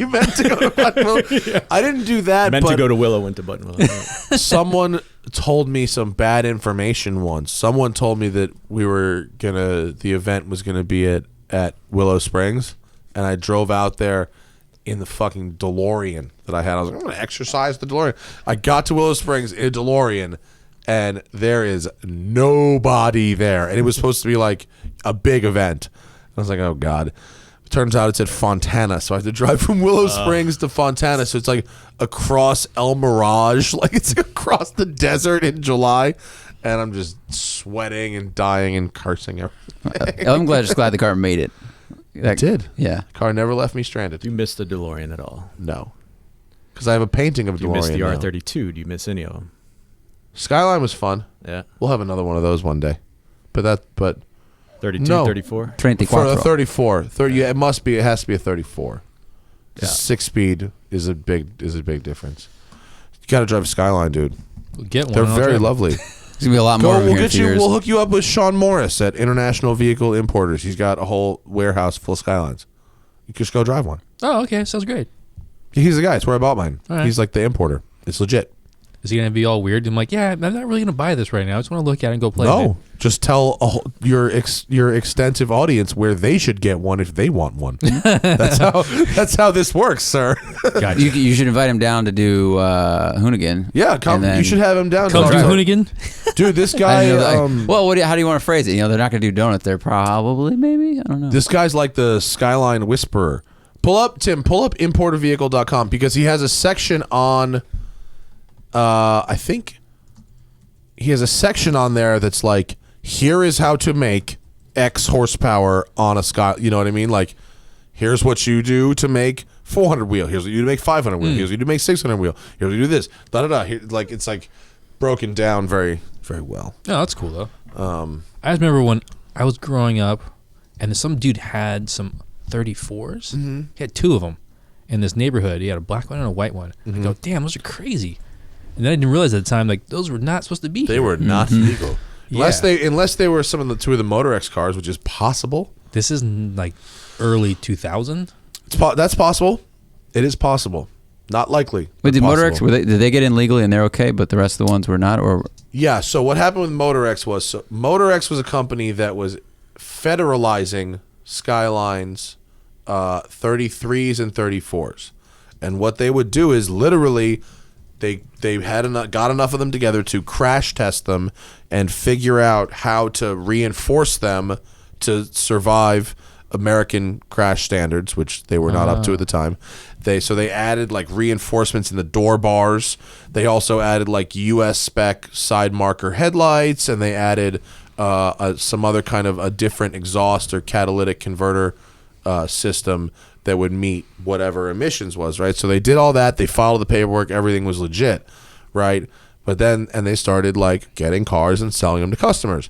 meant to go to Buttonwillow? I didn't do that. Meant to go to Willow, went to Buttonwillow. Someone told me some bad information once. Someone told me that the event was gonna be at Willow Springs, and I drove out there in the fucking DeLorean that I had. I was like, I'm gonna exercise the DeLorean. I got to Willow Springs in a DeLorean, and there is nobody there, and it was supposed to be like a big event. I was like, oh god. Turns out it's at Fontana, so I have to drive from Willow Springs to Fontana. So it's like across El Mirage, like it's across the desert in July, and I'm just sweating and dying and cursing everything. I'm just glad the car made it. It did. Yeah. The car never left me stranded. Do you miss the DeLorean at all? No, because I have a painting of Do you DeLorean. miss the now. R32? Do you miss any of them? Skyline was fun. Yeah. We'll have another one of those one day. But 32, No. 34? Trenti for the Quattro. 34, yeah, it has to be a 34. Yeah. 6-speed is a big difference. You got to drive a Skyline, dude. get one. They're I'll very drive it. lovely. There's gonna be a lot more. We'll get you. We'll hook you up with Sean Morris at International Vehicle Importers. He's got a whole warehouse full of Skylines. You just go drive one. Oh, okay. Sounds great. He's the guy. It's where I bought mine. All right. He's like the importer. It's legit. Is he going to be all weird? I'm like, yeah, I'm not really going to buy this right now. I just want to look at it and go play with No, just tell your extensive audience where they should get one if they want one. That's how this works, sir. it. Gotcha. You should invite him down to do Hoonigan. Yeah, come. And then- You should have him down. Come to through Hoonigan. dude. This I guy. don't know, well, how do you want to phrase it? They're not going to do donut. They're probably maybe. I don't know. This guy's like the Skyline whisperer. Pull up importervehicle.com because he has a section on. I think he has a section on there that's like, here is how to make X horsepower on a Sky. You know what I mean? Like, here's what you do to make 400 wheel. Here's what you do to make 500 wheel. Here's what you do to make 600 wheel. Here's what you do this. Da da da. Here, like it's like broken down very very well. Oh, that's cool though. I just remember when I was growing up, and some dude had some 34s. Mm-hmm. He had two of them in this neighborhood. He had a black one and a white one. I go, damn, those are crazy. And then I didn't realize at the time, like, those were not supposed to be They here. were not legal. Unless they were some of the two of the Motor X cars, which is possible. This is like early 2000. That's possible. It is possible. Not likely. Wait, did Motor X, possible. did they get in legally and they're okay, but the rest of the ones were not? Or Yeah, so what happened with Motor X was, Motor X was a company that was federalizing Skylines 33s and 34s. And what they would do is literally they got enough of them together to crash test them and figure out how to reinforce them to survive American crash standards, which they were not up to at the time. They added like reinforcements in the door bars. They also added like US spec side marker headlights, and they added some other kind of a different exhaust or catalytic converter system that would meet whatever emissions was, right? So they did all that. They followed the paperwork. Everything was legit, right? But then, and they started like getting cars and selling them to customers.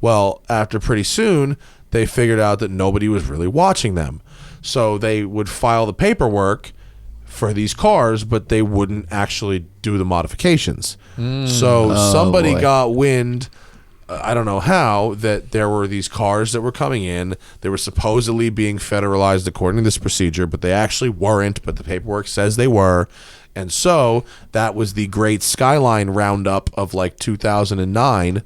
Well, after pretty soon, they figured out that nobody was really watching them. So they would file the paperwork for these cars, but they wouldn't actually do the modifications. So somebody boy. got wind, I don't know how, that there were these cars that were coming in. They were supposedly being federalized according to this procedure, but they actually weren't, but the paperwork says they were. And so that was the great Skyline roundup of like 2009.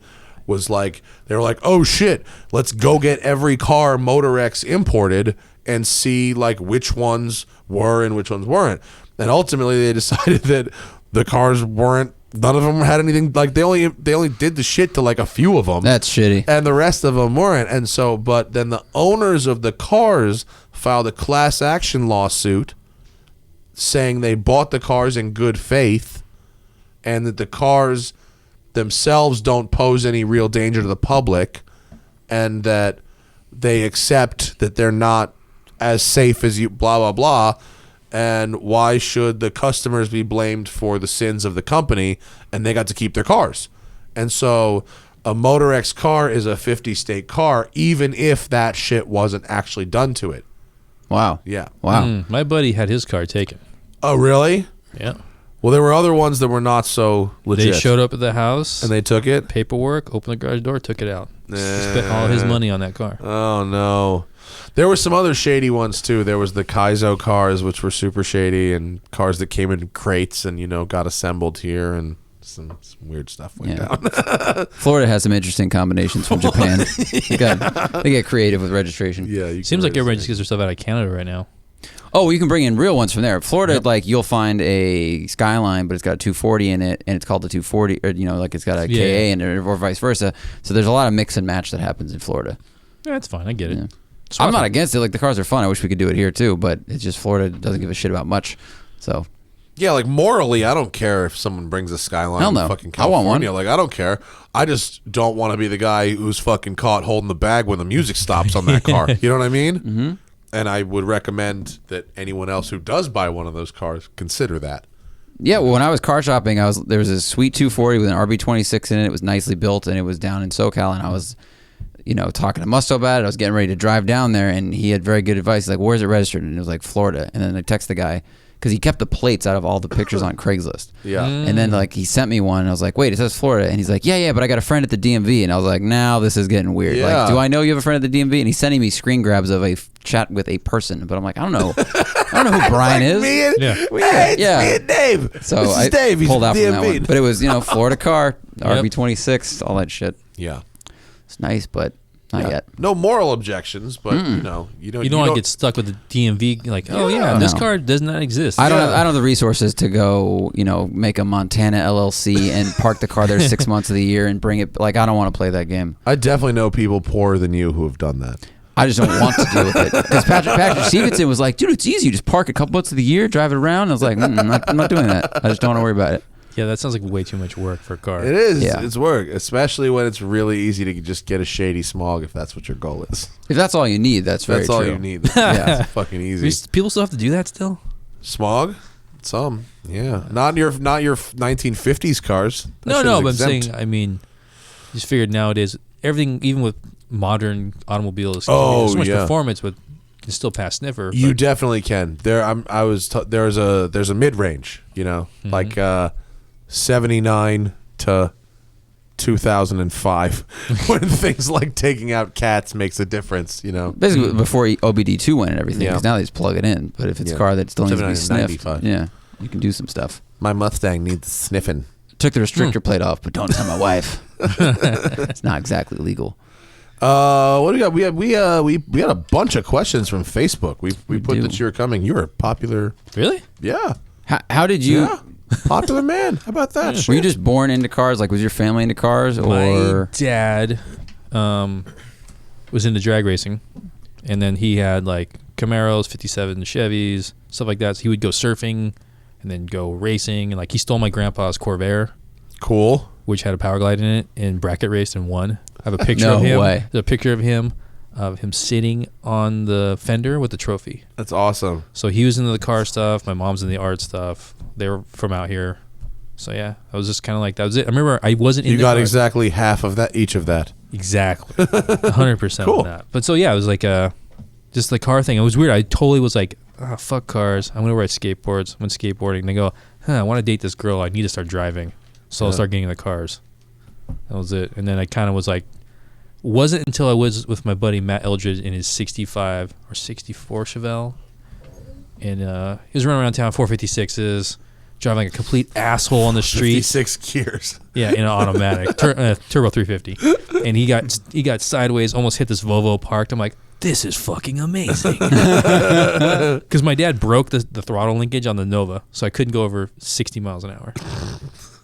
Was like, they were like, oh shit, let's go get every car Motor X imported and see like which ones were and which ones weren't. And ultimately they decided that the cars weren't, none of them had anything, like they only did the shit to like a few of them. that's shitty. And the rest of them weren't. And so, but then the owners of the cars filed a class action lawsuit saying they bought the cars in good faith and that the cars themselves don't pose any real danger to the public, and that they accept that they're not as safe as you, blah blah blah, and why should the customers be blamed for the sins of the company, and they got to keep their cars. And so a Motor X car is a 50-state car, even if that shit wasn't actually done to it. Wow. Yeah. Wow. My buddy had his car taken. Oh really? Yeah. Well, there were other ones that were not so legit. They showed up at the house, and they took it. paperwork, opened the garage door, took it out. He spent all his money on that car. Oh no. There were some other shady ones too. There was the Kaizo cars, which were super shady, and cars that came in crates and got assembled here, and some weird stuff went down. Florida has some interesting combinations from Japan. They get creative with registration. Yeah, Seems like everybody just gets their stuff out of Canada right now. Oh, well, you can bring in real ones from there. Florida, like you'll find a Skyline, but it's got a 240 in it, and it's called the 240, or like it's got a KA in it, or vice versa. So there's a lot of mix and match that happens in Florida. Yeah, that's fine. I get it. Yeah. I'm not against it. Like the cars are fun. I wish we could do it here too, but it's just Florida doesn't give a shit about much. So yeah, like morally, I don't care if someone brings a Skyline. Hell no. To fucking I want California. one. Like I don't care. I just don't want to be the guy who's fucking caught holding the bag when the music stops on that car. You know what I mean? Mm-hmm. And I would recommend that anyone else who does buy one of those cars consider that. yeah, well, when I was car shopping, there was a sweet 240 with an RB26 in it. It was nicely built, and it was down in SoCal, and I was talking to Musto about it. I was getting ready to drive down there, and he had very good advice. He's like, where's it registered? And it was like Florida. And then I text the guy, because he kept the plates out of all the pictures on Craigslist. Yeah. And then like he sent me one, and I was like, wait, it says Florida. And he's like, yeah, but I got a friend at the DMV. And I was like, now this is getting weird. Yeah. Like, do I know you have a friend at the DMV? And he's sending me screen grabs of a chat with a person. But I'm like, I don't know. I don't know who Brian is. Me and, Yeah. Hey, it's Yeah. me and Dave. So this is I Dave. He's pulled out the from that DMV. one. But it was, Florida car, RB26, all that shit. Yeah. It's nice, but not yet. No moral objections, but you don't You don't want to get stuck with the DMV. Like, this No. car does not exist. I don't have the resources to go, make a Montana LLC and park the car there 6 months of the year and bring it. Like, I don't want to play that game. I definitely know people poorer than you who have done that. I just don't want to deal with it. Because Patrick Stevenson was like, dude, it's easy. You just park a couple months of the year, drive it around. And I was like, I'm not doing that. I just don't want to worry about it. Yeah, that sounds like way too much work for a car. It is. Yeah. It's work, especially when it's really easy to just get a shady smog if that's what your goal is. If that's all you need, that's very That's all true. you need. Yeah, it's fucking easy. People still have to do that still? Smog? Some. Yeah. Not your 1950s cars. That shit No, is but I'm exempt. saying, I mean, just figured nowadays, everything, even with modern automobiles, Oh, there's so much yeah. performance, but you can still pass sniffer. You but- definitely can. There's a mid range, like 79 to 2005 when things like taking out cats makes a difference, you know. Basically, before OBD2 went and everything, Yeah. because now they just plug it in. But if it's a car that still needs to be sniffed, 95. yeah, you can do some stuff. My Mustang needs sniffing. Took the restrictor plate off, but don't tell my wife. It's not exactly legal. What do we got? We got a bunch of questions from Facebook. We put do. that you're coming. You're a popular. Really? Yeah. How did you? Yeah. Popular man. How about that? Were you just born into cars? Like, was your family into cars, My or dad was into drag racing, and then he had like Camaros, 57 Chevys, stuff like that. So he would go surfing and then go racing, and like he stole my grandpa's Corvair, Cool. which had a power glide in it, and bracket raced and won. I have a picture No of him. way. There's a picture of him sitting on the fender with the trophy. That's awesome. So he was into the car stuff. My mom's in the art stuff. They were from out here. So yeah, I was just kind of like, that was it. I remember I wasn't in You the got car. exactly half of that, each of that. Exactly. 100% Cool. on that. But so yeah, it was like just the car thing. It was weird. I totally was like, fuck cars. I'm going to ride skateboards. I went skateboarding. And I go, I want to date this girl. I need to start driving. So I'll start getting in the cars. That was it. And then I kind of was like, wasn't until I was with my buddy Matt Eldridge in his 65 or 64 Chevelle. And he was running around town 456s, driving like a complete asshole on the street. 56 gears. Yeah, in an automatic turbo 350, and he got sideways, almost hit this Volvo parked. I'm like, this is fucking amazing, because my dad broke the throttle linkage on the Nova, so I couldn't go over 60 miles an hour,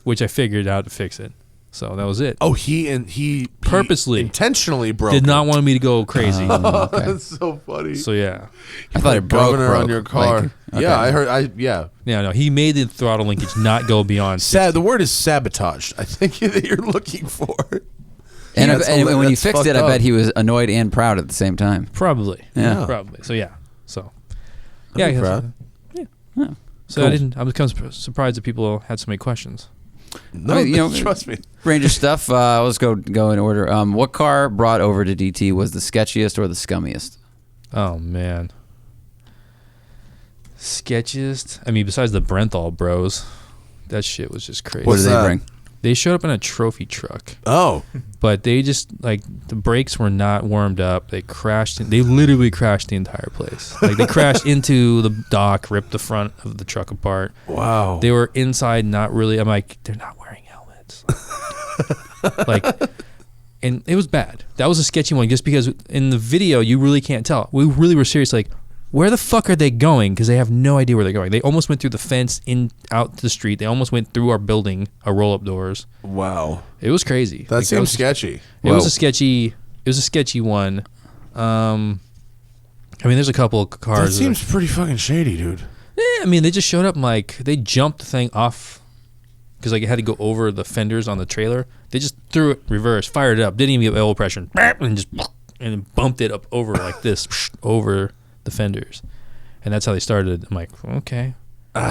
which I figured out to fix it. So that was it. Oh, he Purposely. intentionally broke. Did not it. want me to go crazy. Okay. That's so funny. So yeah, I thought it broke on your car. Like, okay. Yeah, I heard. Yeah. no, he made the throttle linkage not go beyond. The word is sabotaged. I think that you're looking for. And, That's and when you that's fixed it, fucked I bet up. he was annoyed and proud at the same time. Probably. Yeah. Probably. So yeah. So I'd be yeah. proud. Yeah. So Cool. I was kind of surprised that people had so many questions. No, I mean, trust me. Range of stuff. Let's go in order. What car brought over to DT was the sketchiest or the scummiest? Oh man, sketchiest. I mean, besides the Brenthal bros, that shit was just crazy. What What's did they that? bring? They showed up in a trophy truck, Oh, but they just like the brakes were not warmed up. They crashed. They literally crashed the entire place. Like they crashed into the dock, ripped the front of the truck apart. wow. They were inside, not really. I'm like, they're not wearing helmets. Like, and it was bad. That was a sketchy one, just because in the video you really can't tell. We really were serious. Like, where the fuck are they going? Because they have no idea where they're going. They almost went through the fence out to the street. They almost went through our building, our roll-up doors. Wow. It was crazy. That Like, seems was, sketchy. It was a sketchy. It was a sketchy one. I mean, there's a couple of That cars. seems pretty fucking shady, dude. I mean, they just showed up and like they jumped the thing off because like it had to go over the fenders on the trailer. They just threw it reverse, fired it up, didn't even get oil pressure, and just bumped it up over like this over the fenders, and that's how they started. I'm like, okay,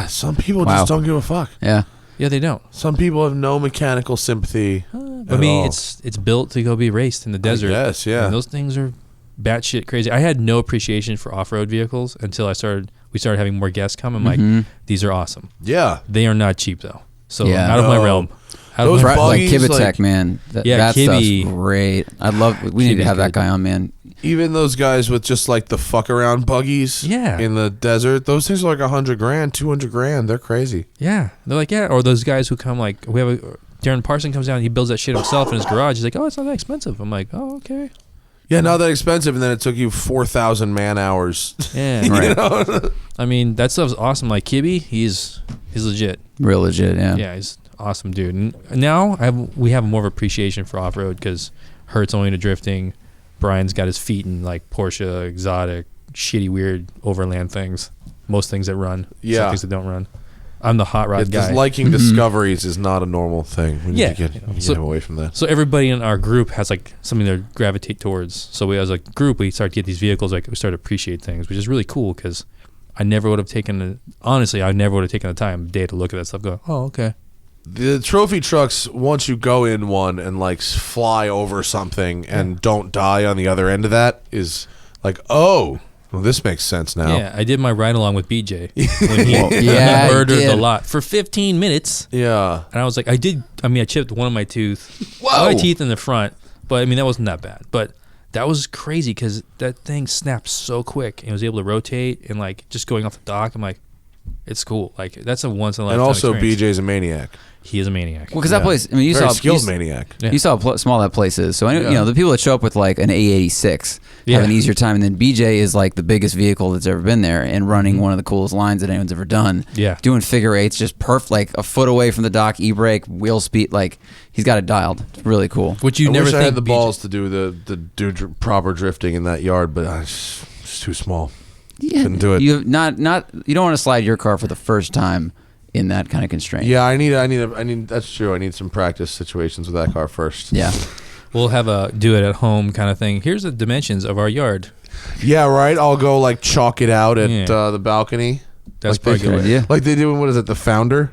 Some people Wow. just don't give a fuck. Yeah. yeah, they don't. Some people have no mechanical sympathy. I mean, it's built to go be raced in the desert. guess, yeah. And those things are batshit crazy. I had no appreciation for off-road vehicles until we started having more guests come. I'm like, these are awesome. Yeah. They are not cheap though. So Yeah. out of my No. realm. Out of Those my Like buggies, Kibitech, like- man. Yeah, that Kibby. stuff's great. I love. We need to Kibby's have that good. guy on, man. Even those guys with just like the fuck around buggies Yeah. in the desert, those things are like $100 grand, $200 grand. They're crazy. Yeah, they're like, yeah, or those guys who come like Darren Parson comes down, he builds that shit himself in his garage. He's like, oh, it's not that expensive. I'm like, oh, okay. Yeah, not that expensive, and then it took you 4,000 man hours. Yeah, Right. I mean, that stuff's awesome. Like Kibby, he's legit. Real legit. Yeah. Yeah, he's awesome, dude. And now we have more of appreciation for off road because Hertz only into drifting. Brian's got his feet in like Porsche, exotic, shitty, weird overland things. Most things that run. Yeah. Some things that don't run. I'm the hot rod guy. Just liking discoveries is not a normal thing. We need Yeah, to get, you know, we need to so- get away from that. So everybody in our group has like something to gravitate towards. So we, as a group, we start to get these vehicles. Like we start to appreciate things, which is really cool because I never would have taken the time of day to look at that stuff. Go, oh, okay. The trophy trucks, once you go in one and like fly over something and don't die on the other end of that, is like, oh, Well, this makes sense now. Yeah, I did my ride along with BJ when he Yeah, he murdered did. the lot for 15 minutes. Yeah. And I was like, I chipped one of my teeth. Whoa. My teeth in the front. But I mean, that wasn't that bad. But that was crazy because that thing snapped so quick and was able to rotate and like just going off the dock. I'm like, it's cool. Like that's a once in a lifetime And also, experience. BJ's a maniac. He is a maniac. Well, because that place, I mean, you Very saw skilled maniac. Yeah. You saw how small that place is. So, Yeah. you know, the people that show up with like an A86 Yeah. have an easier time. And then BJ is like the biggest vehicle that's ever been there and running one of the coolest lines that anyone's ever done. Yeah. Doing figure eights, just perfect, like a foot away from the dock, e-brake, wheel speed. Like, he's got it dialed. It's really cool. Which you I never wish think I had the BJ balls to do proper drifting in that yard, but it's too small. Yeah, Couldn't do it. You don't want to slide your car for the first time in that kind of constraint. Yeah, I need. That's true. I need some practice situations with that car first. Yeah. We'll have a do it at home kind of thing. Here's the dimensions of our yard. Yeah, right. I'll go like chalk it out at Yeah. The balcony. That's like probably Good good. idea. Like they do. What is it? The Founder.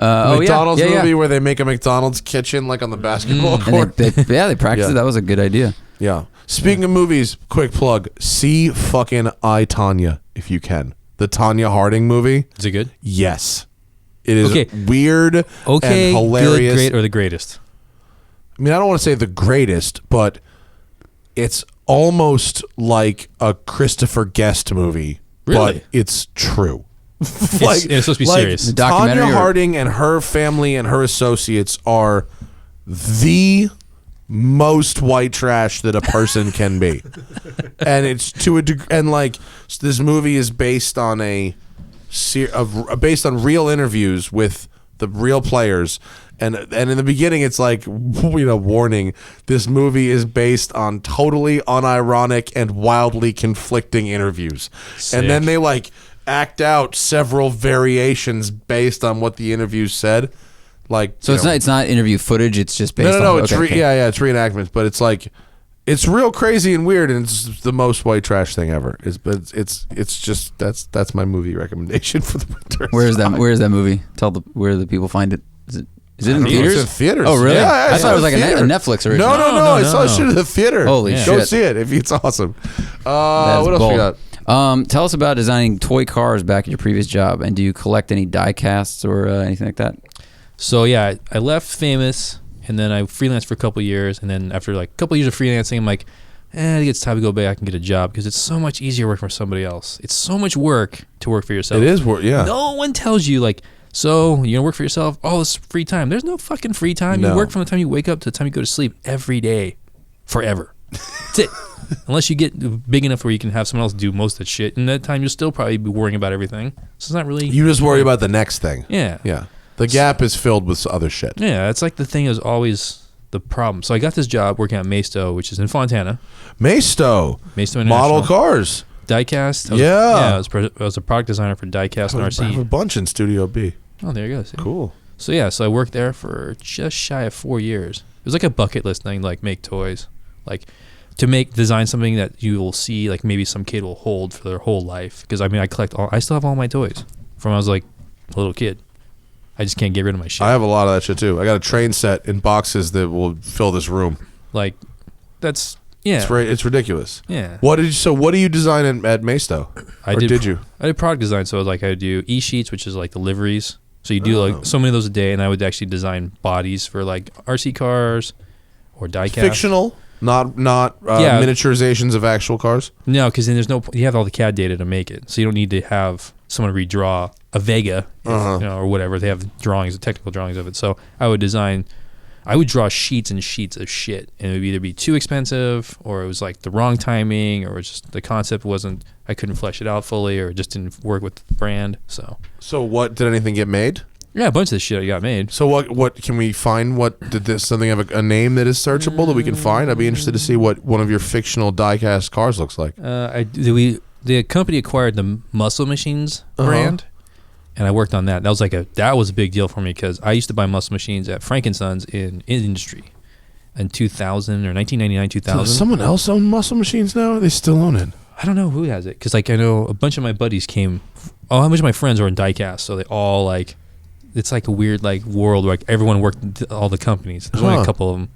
Oh, McDonald's yeah. Yeah, movie yeah. where they make a McDonald's kitchen like on the basketball And court. they practiced Yeah. it. That was a good idea. Yeah. Speaking of movies, quick plug. See fucking I, Tonya, if you can. The Tanya Harding movie. Is it good? Yes. It is Okay. weird Okay, and hilarious. good, great, or the greatest? I mean, I don't want to say the greatest, but it's almost like a Christopher Guest movie. Really? But it's true. It's supposed to be serious. The documentary Tanya or- Harding and her family and her associates are the most white trash that a person can be. And it's to a degree, and like this movie is based on based on real interviews with the real players. And in the beginning, it's like, warning, this movie is based on totally unironic and wildly conflicting interviews. Sick. And then they like act out several variations based on what the interviews said. Like, So it's not interview footage. It's just based no. on. It's okay. it's reenactments, but it's like it's real crazy and weird, and it's the most white trash thing ever. It's just that's my movie recommendation for the winter. Where is that movie? Where the people find it. Is it in theaters? It's in theaters. Oh, really? Yeah, I saw thought it was like a theater. Netflix original. No. I saw no. shit at the theater. Holy Yeah. Go shit. see it. It's awesome. That's What else we bold. got? Tell us about designing toy cars back at your previous job, and do you collect any die casts or anything like that? So yeah, I left Famous, and then I freelanced for a couple years, and then after like a couple years of freelancing, I'm like, I think it's time to go back and get a job because it's so much easier working for somebody else. It's so much work to work for yourself. It is work. Yeah. No one tells you like, so you gonna work for yourself? Oh, it's free time. There's no fucking free time. No. You work from the time you wake up to the time you go to sleep every day, forever. That's it. Unless you get big enough where you can have someone else do most of that shit, and that time you'll still probably be worrying about everything. So it's not really. You just worry about the next thing. Yeah. Yeah. The gap is filled with other shit. Yeah, it's like the thing is always the problem. So I got this job working at Maisto, which is in Fontana. Maisto. Maisto Model International. cars. Diecast. Yeah. I was a product designer for Diecast and I have a RC. bunch in Studio B. Oh, there you go. See? Cool. So yeah, so I worked there for just shy of 4 years. It was like a bucket list thing, like make toys, like to design something that you will see, like maybe some kid will hold for their whole life. Because I mean, I still have all my toys from when I was like a little kid. I just can't get rid of my shit. I have a lot of that shit too. I got a train set in boxes that will fill this room. Like, that's yeah, It's ridiculous. yeah. What do you design at Maisto? I Or did you? I did product design, so like I do e-sheets, which is like the liveries. So you do like so many of those a day, and I would actually design bodies for like RC cars or diecast. Fictional, not Yeah. miniaturizations of actual cars. No, because then you have all the CAD data to make it, so you don't need to have someone redraw a Vega, or whatever. They have drawings, technical drawings of it. So I would draw sheets and sheets of shit, and it would either be too expensive, or it was like the wrong timing, or it was just the concept wasn't. I couldn't flesh it out fully, or it just didn't work with the brand. So what did anything get made? yeah, a bunch of this shit I got made. So what can we find? Something have a name that is searchable that we can find? I'd be interested to see what one of your fictional diecast cars looks like. The company acquired the Muscle Machines brand, and I worked on that. That was a big deal for me because I used to buy Muscle Machines at Frankensons in Industry in 2000 or 1999, 2000. Does someone else own Muscle Machines now? Or they still own it? I don't know who has it because I know a bunch of my buddies came. A bunch of my friends were in diecast, so they all it's like a weird world where everyone worked at all the companies. There's only a couple of them.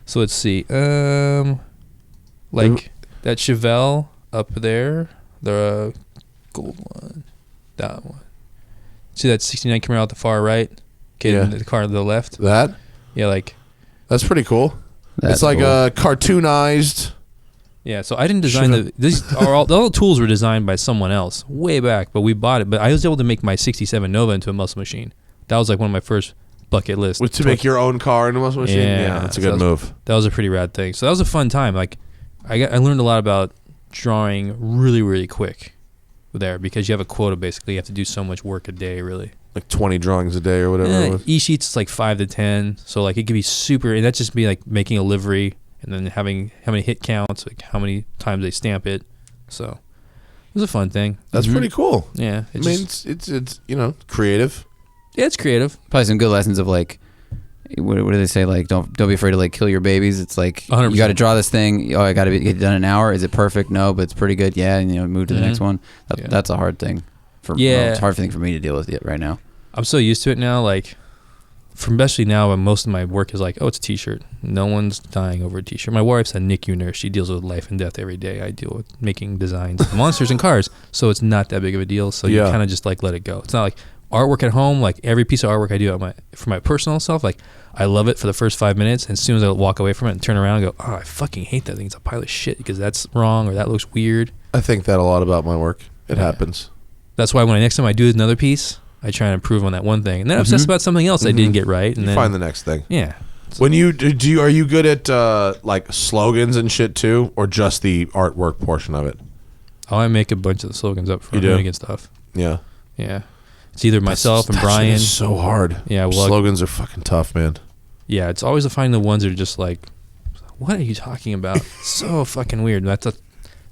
So let's see, that Chevelle. up there, the gold one, that one. See that 69 Camaro out the far right? Okay, Yeah. the car to the left. That? Yeah, like That's pretty cool. That's it's like cool. a cartoonized. yeah. So I didn't design these. All the tools were designed by someone else way back, but we bought it. But I was able to make my '67 Nova into a muscle machine. That was like one of my first bucket list. To make your own car into a muscle machine? Yeah, That's a so good move. That was a pretty rad thing. So that was a fun time. Like I learned a lot about drawing really, really quick there because you have a quota basically. You have to do so much work a day, really. Like 20 drawings a day or whatever it was. E-sheets is like 5 to 10. So like it could be super, and that's just be like making a livery and then having how many hit counts, like how many times they stamp it. So it was a fun thing. That's pretty cool. Yeah. I mean, it's creative. Yeah, it's creative. Probably some good lessons of like, what do they say? Like, don't be afraid to like kill your babies. It's like 100%. you got to draw this thing. Oh, I got to get it done in an hour. Is it perfect? No, but it's pretty good. Yeah, and move to the next one. That's a hard thing. It's a hard thing for me to deal with right now. I'm so used to it now. Like, especially now when most of my work is like, oh, it's a T-shirt. No one's dying over a T-shirt. My wife's a NICU nurse. She deals with life and death every day. I deal with making designs of monsters and cars, so it's not that big of a deal. So you kind of just like let it go. It's not like artwork at home. Like every piece of artwork I do for my personal self, like I love it for the first 5 minutes, and as soon as I walk away from it and turn around and go, oh, I fucking hate that thing. It's a pile of shit because that's wrong or that looks weird. I think that a lot about my work. It happens. That's why next time I do another piece, I try and improve on that one thing, and then I'm obsessed about something else I didn't get right. And you then find the next thing. Yeah. When are you good at like slogans and shit too, or just the artwork portion of it? Oh, I make a bunch of the slogans up for Hoonigan stuff. Yeah. Yeah. It's either myself and that Brian. Shit is so hard. Yeah, well, slogans are fucking tough, man. Yeah, it's always to find the ones that are just like, what are you talking about? So fucking weird. That's Those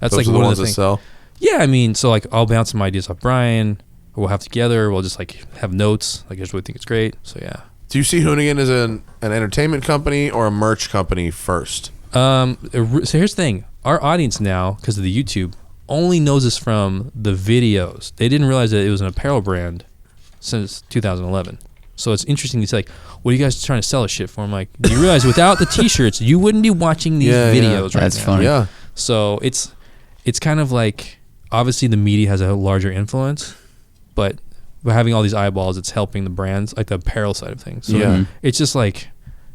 like are the one of ones the that things. sell. Yeah, I mean, so like I'll bounce some ideas off Brian, or we'll have together. We'll just like have notes. Like I just really think it's great. So yeah. Do you see Hoonigan as an entertainment company or a merch company first? So here's the thing: our audience now, because of the YouTube, only knows us from the videos. They didn't realize that it was an apparel brand since 2011. So it's interesting to say, like, what are you guys trying to sell us shit for? I'm like, do you realize without the T-shirts, you wouldn't be watching these videos right That's now. funny. Yeah. So it's kind of like, obviously the media has a larger influence, but by having all these eyeballs, it's helping the brands, like the apparel side of things. So it's just like,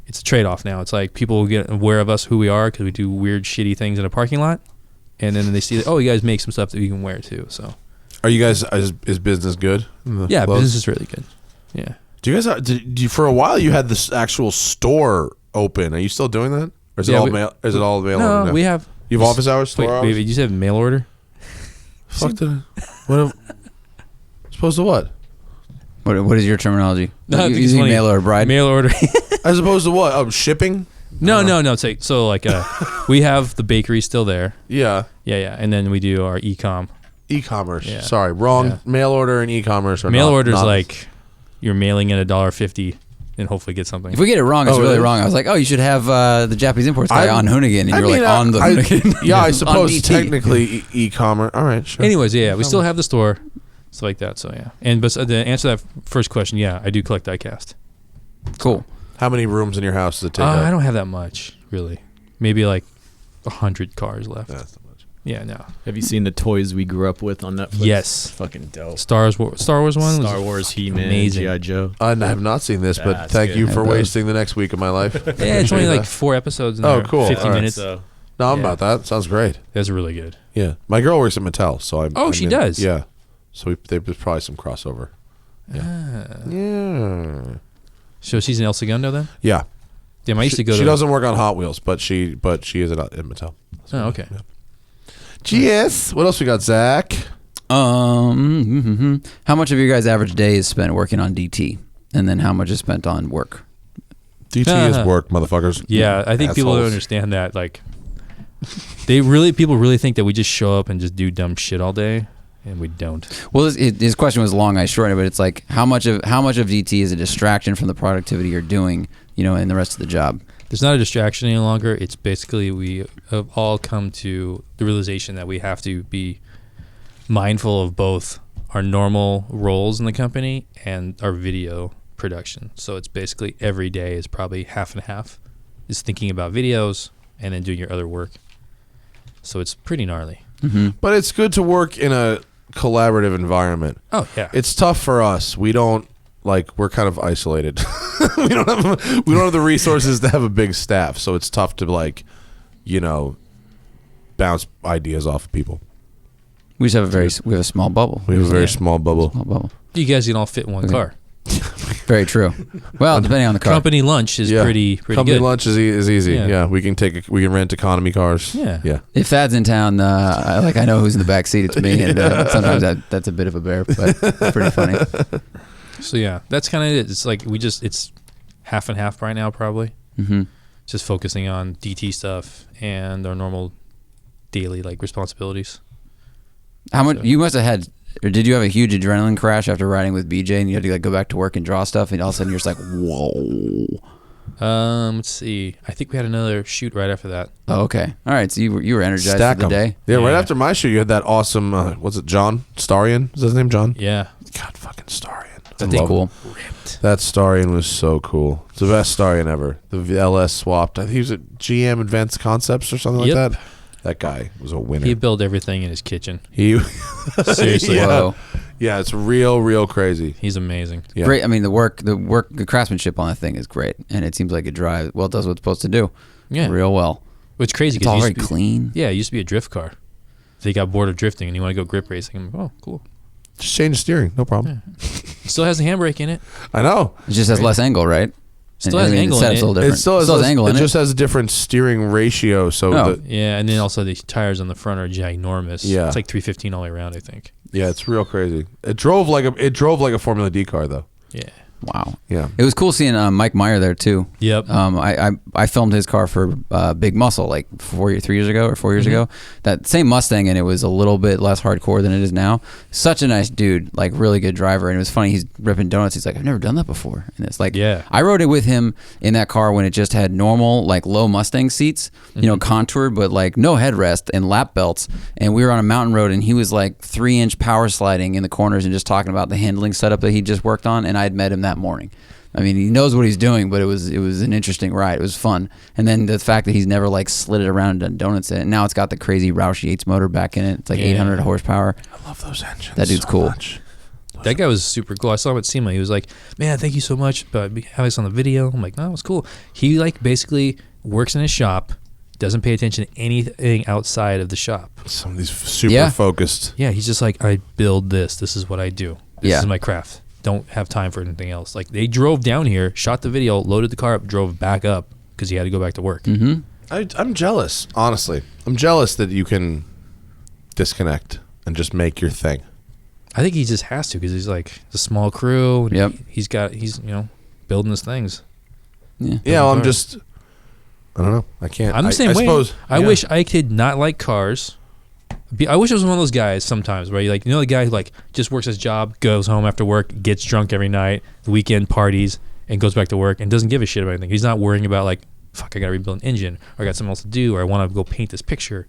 it's a trade-off now. It's like people get aware of us, who we are, because we do weird, shitty things in a parking lot, and then they see that, oh, you guys make some stuff that you can wear too. So, are you guys is business good? Yeah, business is really good. Yeah. Do you guys for a while you had this actual store open? Are you still doing that? Or is it all mail? Is it all mail No, order now? we have. You have office hours, store hours? Wait, did you say mail order? Fuck the. What? Supposed to what? What is your terminology? No, I think it's using funny. mail order bride. Mail order. As opposed to what? Oh, shipping? No. It's like, so like we have the bakery still there. Yeah. Yeah, and then we do our e-com. E-commerce. Yeah. Sorry, wrong. Yeah. Mail order and e-commerce are Mail not, order is not- like you're mailing in $1.50 and hopefully get something. If we get it wrong, it's Oh, really really? wrong. I was like, oh, you should have the Japanese imports guy on Hoonigan, and you're like on the Hoonigan. Yeah, I on suppose DT. technically e-commerce. All right, sure. Anyways, yeah, we still have the store, stuff like that. So yeah, and but to answer that first question, yeah, I do collect diecast. Cool. How many rooms in your house does it take up? I don't have that much really. Maybe like 100 cars left. That's not much. Yeah, no. Have you seen the toys we grew up with on Netflix? Yes. Fucking dope. Star Wars one. Star was Wars, He-Man, amazing. G.I. Joe. I have not seen this, but That's thank good. you for Yeah, wasting the next week of my life. Yeah, it's only like 4 episodes. In Oh, there, cool. 50 All right. minutes. So No, I'm Yeah. about that. Sounds great. That's really good. Yeah, my girl works at Mattel, so She does? Yeah, so there's probably some crossover. Yeah. So she's in El Segundo then? Yeah. Damn, I used to go to. She doesn't work on Hot Wheels, but she is at Mattel. Oh, okay. Yeah. GS. What else we got, Zach? How much of your guys' average day is spent working on DT, and then how much is spent on work? DT is work, motherfuckers. Yeah, I think people don't Assholes. understand that. Like, people really think that we just show up and just do dumb shit all day, and we don't. Well, his question was long. I shortened it, but it's like how much of DT is a distraction from the productivity you're doing, and the rest of the job. There's not a distraction any longer. It's basically we have all come to the realization that we have to be mindful of both our normal roles in the company and our video production. So it's basically every day is probably half and half. Is thinking about videos and then doing your other work. So it's pretty gnarly. but it's good to work in a collaborative environment. Oh yeah. It's tough for us. We don't we're kind of isolated. we don't have the resources to have a big staff, so it's tough to bounce ideas off of people. We just have we have a small bubble. We have a very small bubble. Small bubble. You guys can all fit in one car. Very true. Well, depending on the car. Company lunch is pretty Company good. lunch is easy. Yeah, we can rent economy cars. Yeah. If Thad's in town, I know who's in the back seat. It's me, and sometimes that's a bit of a bear, but it's pretty funny. So yeah, that's kind of it. It's like it's half and half right now, probably. Mm-hmm. Just focusing on DT stuff and our normal daily responsibilities. How much you must have had, or did you have a huge adrenaline crash after riding with BJ, and you had to go back to work and draw stuff, and all of a sudden you're just like, whoa. Let's see. I think we had another shoot right after that. Oh, okay. All right. So you were energized for the day. Yeah, right after my shoot, you had that awesome. What's it, John Starion? Is his name John? Yeah. God, fucking Starion. That's cool. That Starion was so cool. It's the best Starion ever. The LS swapped. I think he was at GM Advanced Concepts or something like that. That guy was a winner. He built everything in his kitchen. Seriously. Whoa. Yeah, it's real crazy. He's amazing. Yeah. Great. I mean, the craftsmanship on that thing is great, and it seems like it drives well. It does what it's supposed to do. Yeah. Real well. It's crazy. It's all very clean. Yeah, it used to be a drift car. So you got bored of drifting and you want to go grip racing. I'm like, oh, cool. Just change the steering, no problem. Yeah. Still has a handbrake in it. I know. It just has less angle, right? Still has angle in it. It still has angle in it. It just has a different steering ratio. So yeah, and then also the tires on the front are ginormous. Yeah, it's like 315 all the way around, I think. Yeah, it's real crazy. It drove like a Formula D car though. Yeah. Wow. Yeah. It was cool seeing Mike Meyer there too. Yep. I filmed his car for Big Muscle like 4 years ago. That same Mustang, and it was a little bit less hardcore than it is now. Such a nice dude, like really good driver. And it was funny, he's ripping donuts. He's like, I've never done that before. And it's like, yeah. I rode it with him in that car when it just had normal, like low Mustang seats, contoured, but like no headrest and lap belts. And we were on a mountain road, and he was like 3-inch power sliding in the corners and just talking about the handling setup that he just worked on. And I'd met him that morning. I mean, he knows what he's doing, but it was an interesting ride. It was fun. And then the fact that he's never like slid it around and done donuts in it. And now it's got the crazy Roush Yates motor back in it. It's like 800 horsepower. I love those engines. That dude's so cool. Much. That guy was super cool. I saw him at SEMA. He was like, man, thank you so much, but have us on the video. I'm like, no, it was cool. He like basically works in his shop, doesn't pay attention to anything outside of the shop. Some of these super focused. Yeah, he's just like, I build this. This is what I do. This is my craft. Don't have time for anything else. Like they drove down here, shot the video, loaded the car up, drove back up because he had to go back to work. Mm-hmm. I'm jealous, honestly. I'm jealous that you can disconnect and just make your thing. I think he just has to because he's like a small crew. And yep. He's building his things. Yeah. Yeah. Well, I don't know. I can't. I'm the same way. Suppose, I wish I could not like cars. I wish I was one of those guys sometimes where the guy who like just works his job, goes home after work, gets drunk every night, the weekend parties, and goes back to work and doesn't give a shit about anything. He's not worrying about like, fuck, I gotta rebuild an engine, or I got something else to do, or I want to go paint this picture.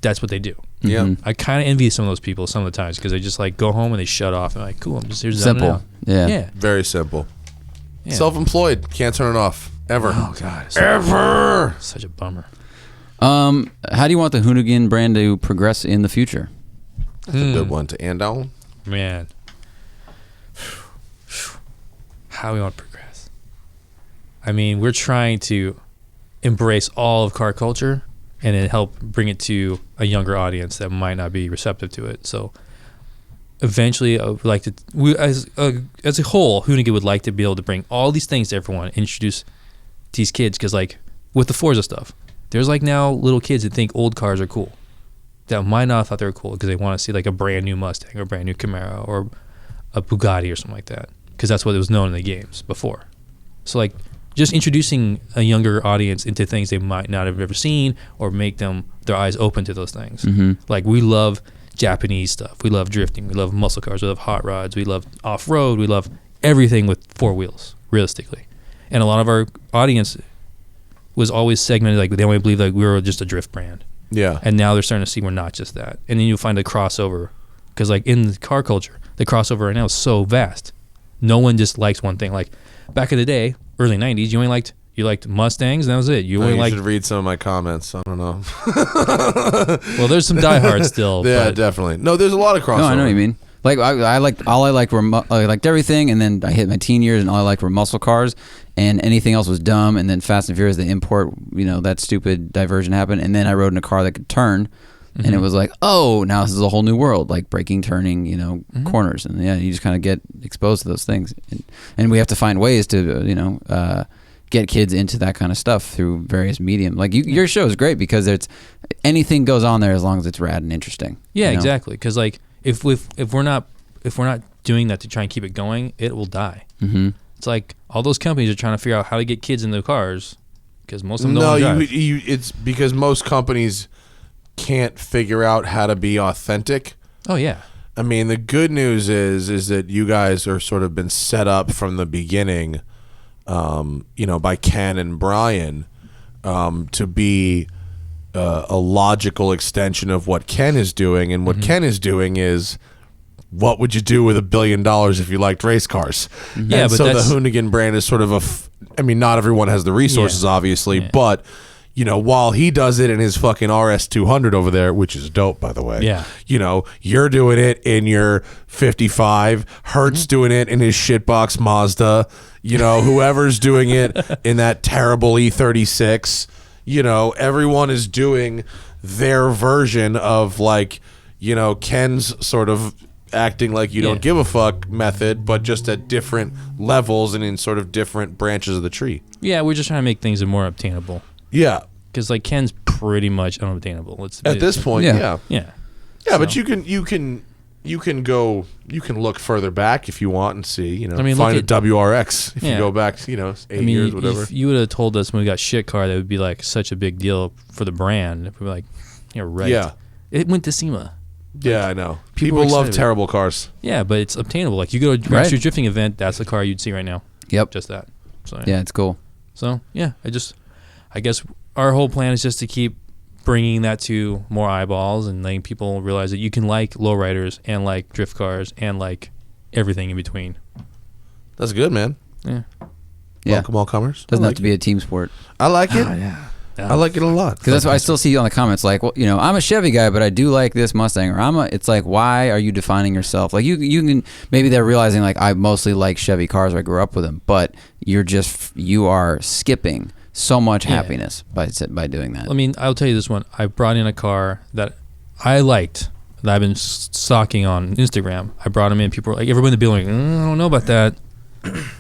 That's what they do. Yeah. Mm-hmm. I kind of envy some of those people some of the times because they just like go home and they shut off and like, cool, I'm just here to simple. Yeah. Very simple. Yeah. Self-employed. Can't turn it off ever. Oh god. Ever. Such a bummer. How do you want the Hoonigan brand to progress in the future? That's a good one to end on. Man. How we want to progress. I mean, we're trying to embrace all of car culture and then help bring it to a younger audience that might not be receptive to it. So eventually, I would like to, as a whole, Hoonigan would like to be able to bring all these things to everyone, introduce these kids, because like with the Forza stuff, there's like now little kids that think old cars are cool that might not have thought they were cool because they want to see like a brand new Mustang or a brand new Camaro or a Bugatti or something like that because that's what it was known in the games before. So like just introducing a younger audience into things they might not have ever seen or make them their eyes open to those things. Mm-hmm. Like we love Japanese stuff. We love drifting. We love muscle cars. We love hot rods. We love off-road. We love everything with four wheels, realistically. And a lot of our audience was always segmented like they only believe like we were just a drift brand. Yeah. And now they're starting to see we're not just that. And then you'll find a crossover because like in the car culture, the crossover right now is so vast. No one just likes one thing. Like back in the day, early 90s, you You liked Mustangs, and that was it. You only You liked. should read some of my comments. I don't know. Well, there's some diehards still. Yeah, but definitely. No, there's a lot of crossover. No, I know what you mean. Like I liked everything, and then I hit my teen years, and all I liked were muscle cars, and anything else was dumb. And then Fast and Furious, the import, that stupid diversion happened, and then I rode in a car that could turn, and it was like, oh, now this is a whole new world, like braking, turning, corners, and you just kind of get exposed to those things, and we have to find ways to get kids into that kind of stuff through various medium. Like your show is great because anything goes on there as long as it's rad and interesting. Yeah, exactly. Because like if we're not doing that to try and keep it going, it will die. Mm-hmm. It's like all those companies are trying to figure out how to get kids in the cars because most of them don't want to drive. It's because most companies can't figure out how to be authentic. Oh yeah. I mean, the good news is that you guys are sort of been set up from the beginning, by Ken and Brian, to be a logical extension of what Ken is doing, and what Ken is doing is, what would you do with $1 billion if you liked race cars? Yeah, and but so the that's- Hoonigan brand is sort of not everyone has the resources, obviously, but. While he does it in his fucking RS200 over there, which is dope, by the way. Yeah. You're doing it in your 55. Hertz doing it in his shitbox Mazda. Whoever's doing it in that terrible E36. Everyone is doing their version of Ken's sort of acting like you don't give a fuck method, but just at different levels and in sort of different branches of the tree. Yeah, we're just trying to make things more obtainable. Yeah. Because Ken's pretty much unobtainable. At this point, yeah. Yeah. Yeah, but you can look further back if you want and see, find a WRX if you go back, 8 years, whatever. If you would have told us when we got shit car that would be like such a big deal for the brand, if we were like, you're right. Yeah. It went to SEMA. Yeah, I know. people People are love excited. terrible cars. Yeah, but it's obtainable. Like you go to a Right. street drifting event, that's the car you'd see right now. Yep. Just that. So Yeah, it's cool. So yeah, I guess our whole plan is just to keep bringing that to more eyeballs and letting people realize that you can like lowriders and like drift cars and like everything in between. That's good, man. Yeah. Yeah. Welcome all comers. Doesn't I have to be a team sport. I like it. Yeah. I like it a lot. Because that's what I still see on the comments, like, well, I'm a Chevy guy, but I do like this Mustang, or it's like, why are you defining yourself? Like, you can, maybe they're realizing, like, I mostly like Chevy cars, I grew up with them, but you are skipping so much happiness by doing that. I mean, I'll tell you this one. I brought in a car that I liked, that I've been stalking on Instagram. I brought him in. People were like, everybody in the building, I don't know about that.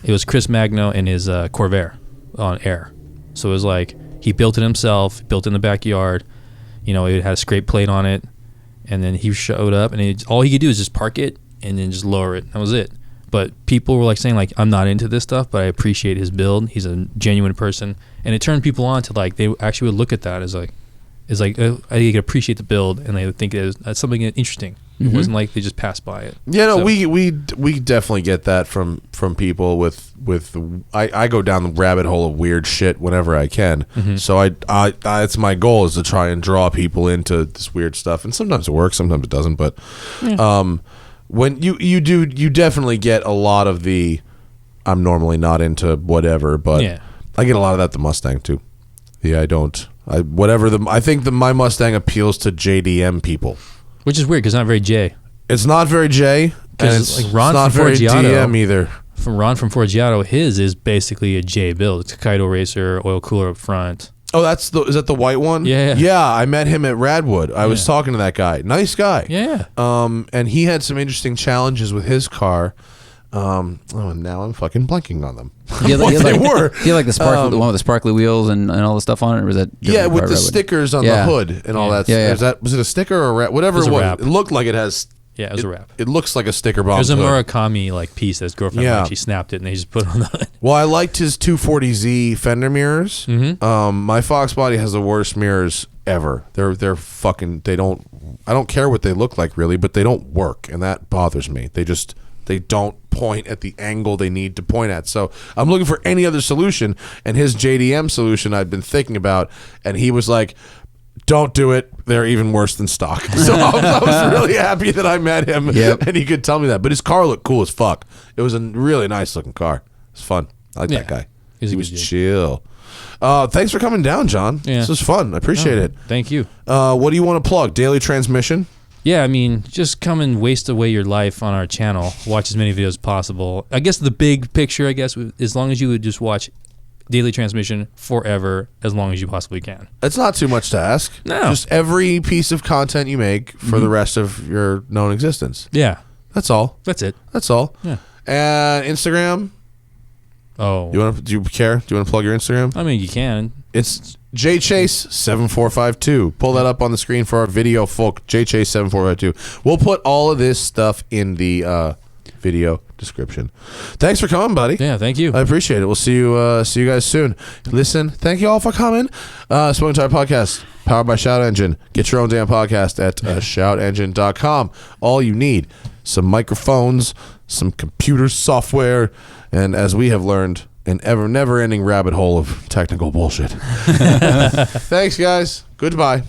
It was Chris Magno and his Corvair on air. So it was like, he built it himself, built it in the backyard. It had a scrape plate on it. And then he showed up, and all he could do is just park it and then just lower it. That was it. But people were like saying, like, I'm not into this stuff, but I appreciate his build. He's a genuine person. And it turned people on to, like, they actually would look at that as like, I could appreciate the build, and they would think that's something interesting. It wasn't like they just passed by it. Yeah, no, So- we definitely get that from people with I go down the rabbit hole of weird shit whenever I can. So I it's my goal is to try and draw people into this weird stuff, and sometimes it works, sometimes it doesn't. But when you definitely get a lot of the I'm normally not into whatever, but I get a lot of that the Mustang too. Yeah, I think my Mustang appeals to JDM people. Which is weird because it's not very J. It's not very J, and 'Cause, it's like, Ron not from very Forgiato- DM either. From Ron from Forgiato, his is basically a J build. It's a Kaido racer, oil cooler up front. Oh, is that the white one? Yeah. Yeah, I met him at Radwood. I was talking to that guy. Nice guy. Yeah. And he had some interesting challenges with his car. Now I'm fucking blanking on them. He had, What he had they like, were. He had like the one with the sparkly wheels and all the stuff on it, or was that Yeah, different with part the of Redwood? stickers on Yeah. the hood and all that. Yeah, yeah. Was it a sticker or a wrap? Whatever It was it a was. wrap. It looked like it has. Yeah, it was a wrap. It looks like a sticker bomb. There's a hood. Murakami like piece that his girlfriend Yeah. liked. She snapped it and they just put it on the hood. Well, I liked his 240Z fender mirrors. My Fox body has the worst mirrors ever. They're fucking. I don't care what they look like really, but they don't work, and that bothers me. They don't point at the angle they need to point at. So I'm looking for any other solution, and his JDM solution I've been thinking about, and he was like, don't do it. They're even worse than stock. So I was really happy that I met him, and he could tell me that. But his car looked cool as fuck. It was a really nice looking car. It's fun. I like that guy. He's a He good was dude. chill. Thanks for coming down, John. Yeah. This was fun. I appreciate it. Thank you. What do you want to plug? Daily transmission? Yeah, I mean, just come and waste away your life on our channel. Watch as many videos as possible. I guess the big picture, as long as you would just watch Daily Transmission forever, as long as you possibly can. It's not too much to ask. No. Just every piece of content you make for the rest of your known existence. Yeah, That's all. that's it. That's all. Yeah. And Instagram? Oh, Do you care? Do you want to plug your Instagram? I mean, you can. It's jchase7452. Pull that up on the screen for our video folk. jchase7452. We'll put all of this stuff in the video description. Thanks for coming, buddy. Yeah, thank you. I appreciate it. We'll see you guys soon. Listen, thank you all for coming. Smoking Tire Podcast, powered by Shout Engine. Get your own damn podcast at shoutengine.com. All you need, some microphones, some computer software, and as we have learned, an never-ending rabbit hole of technical bullshit. Thanks, guys. Goodbye.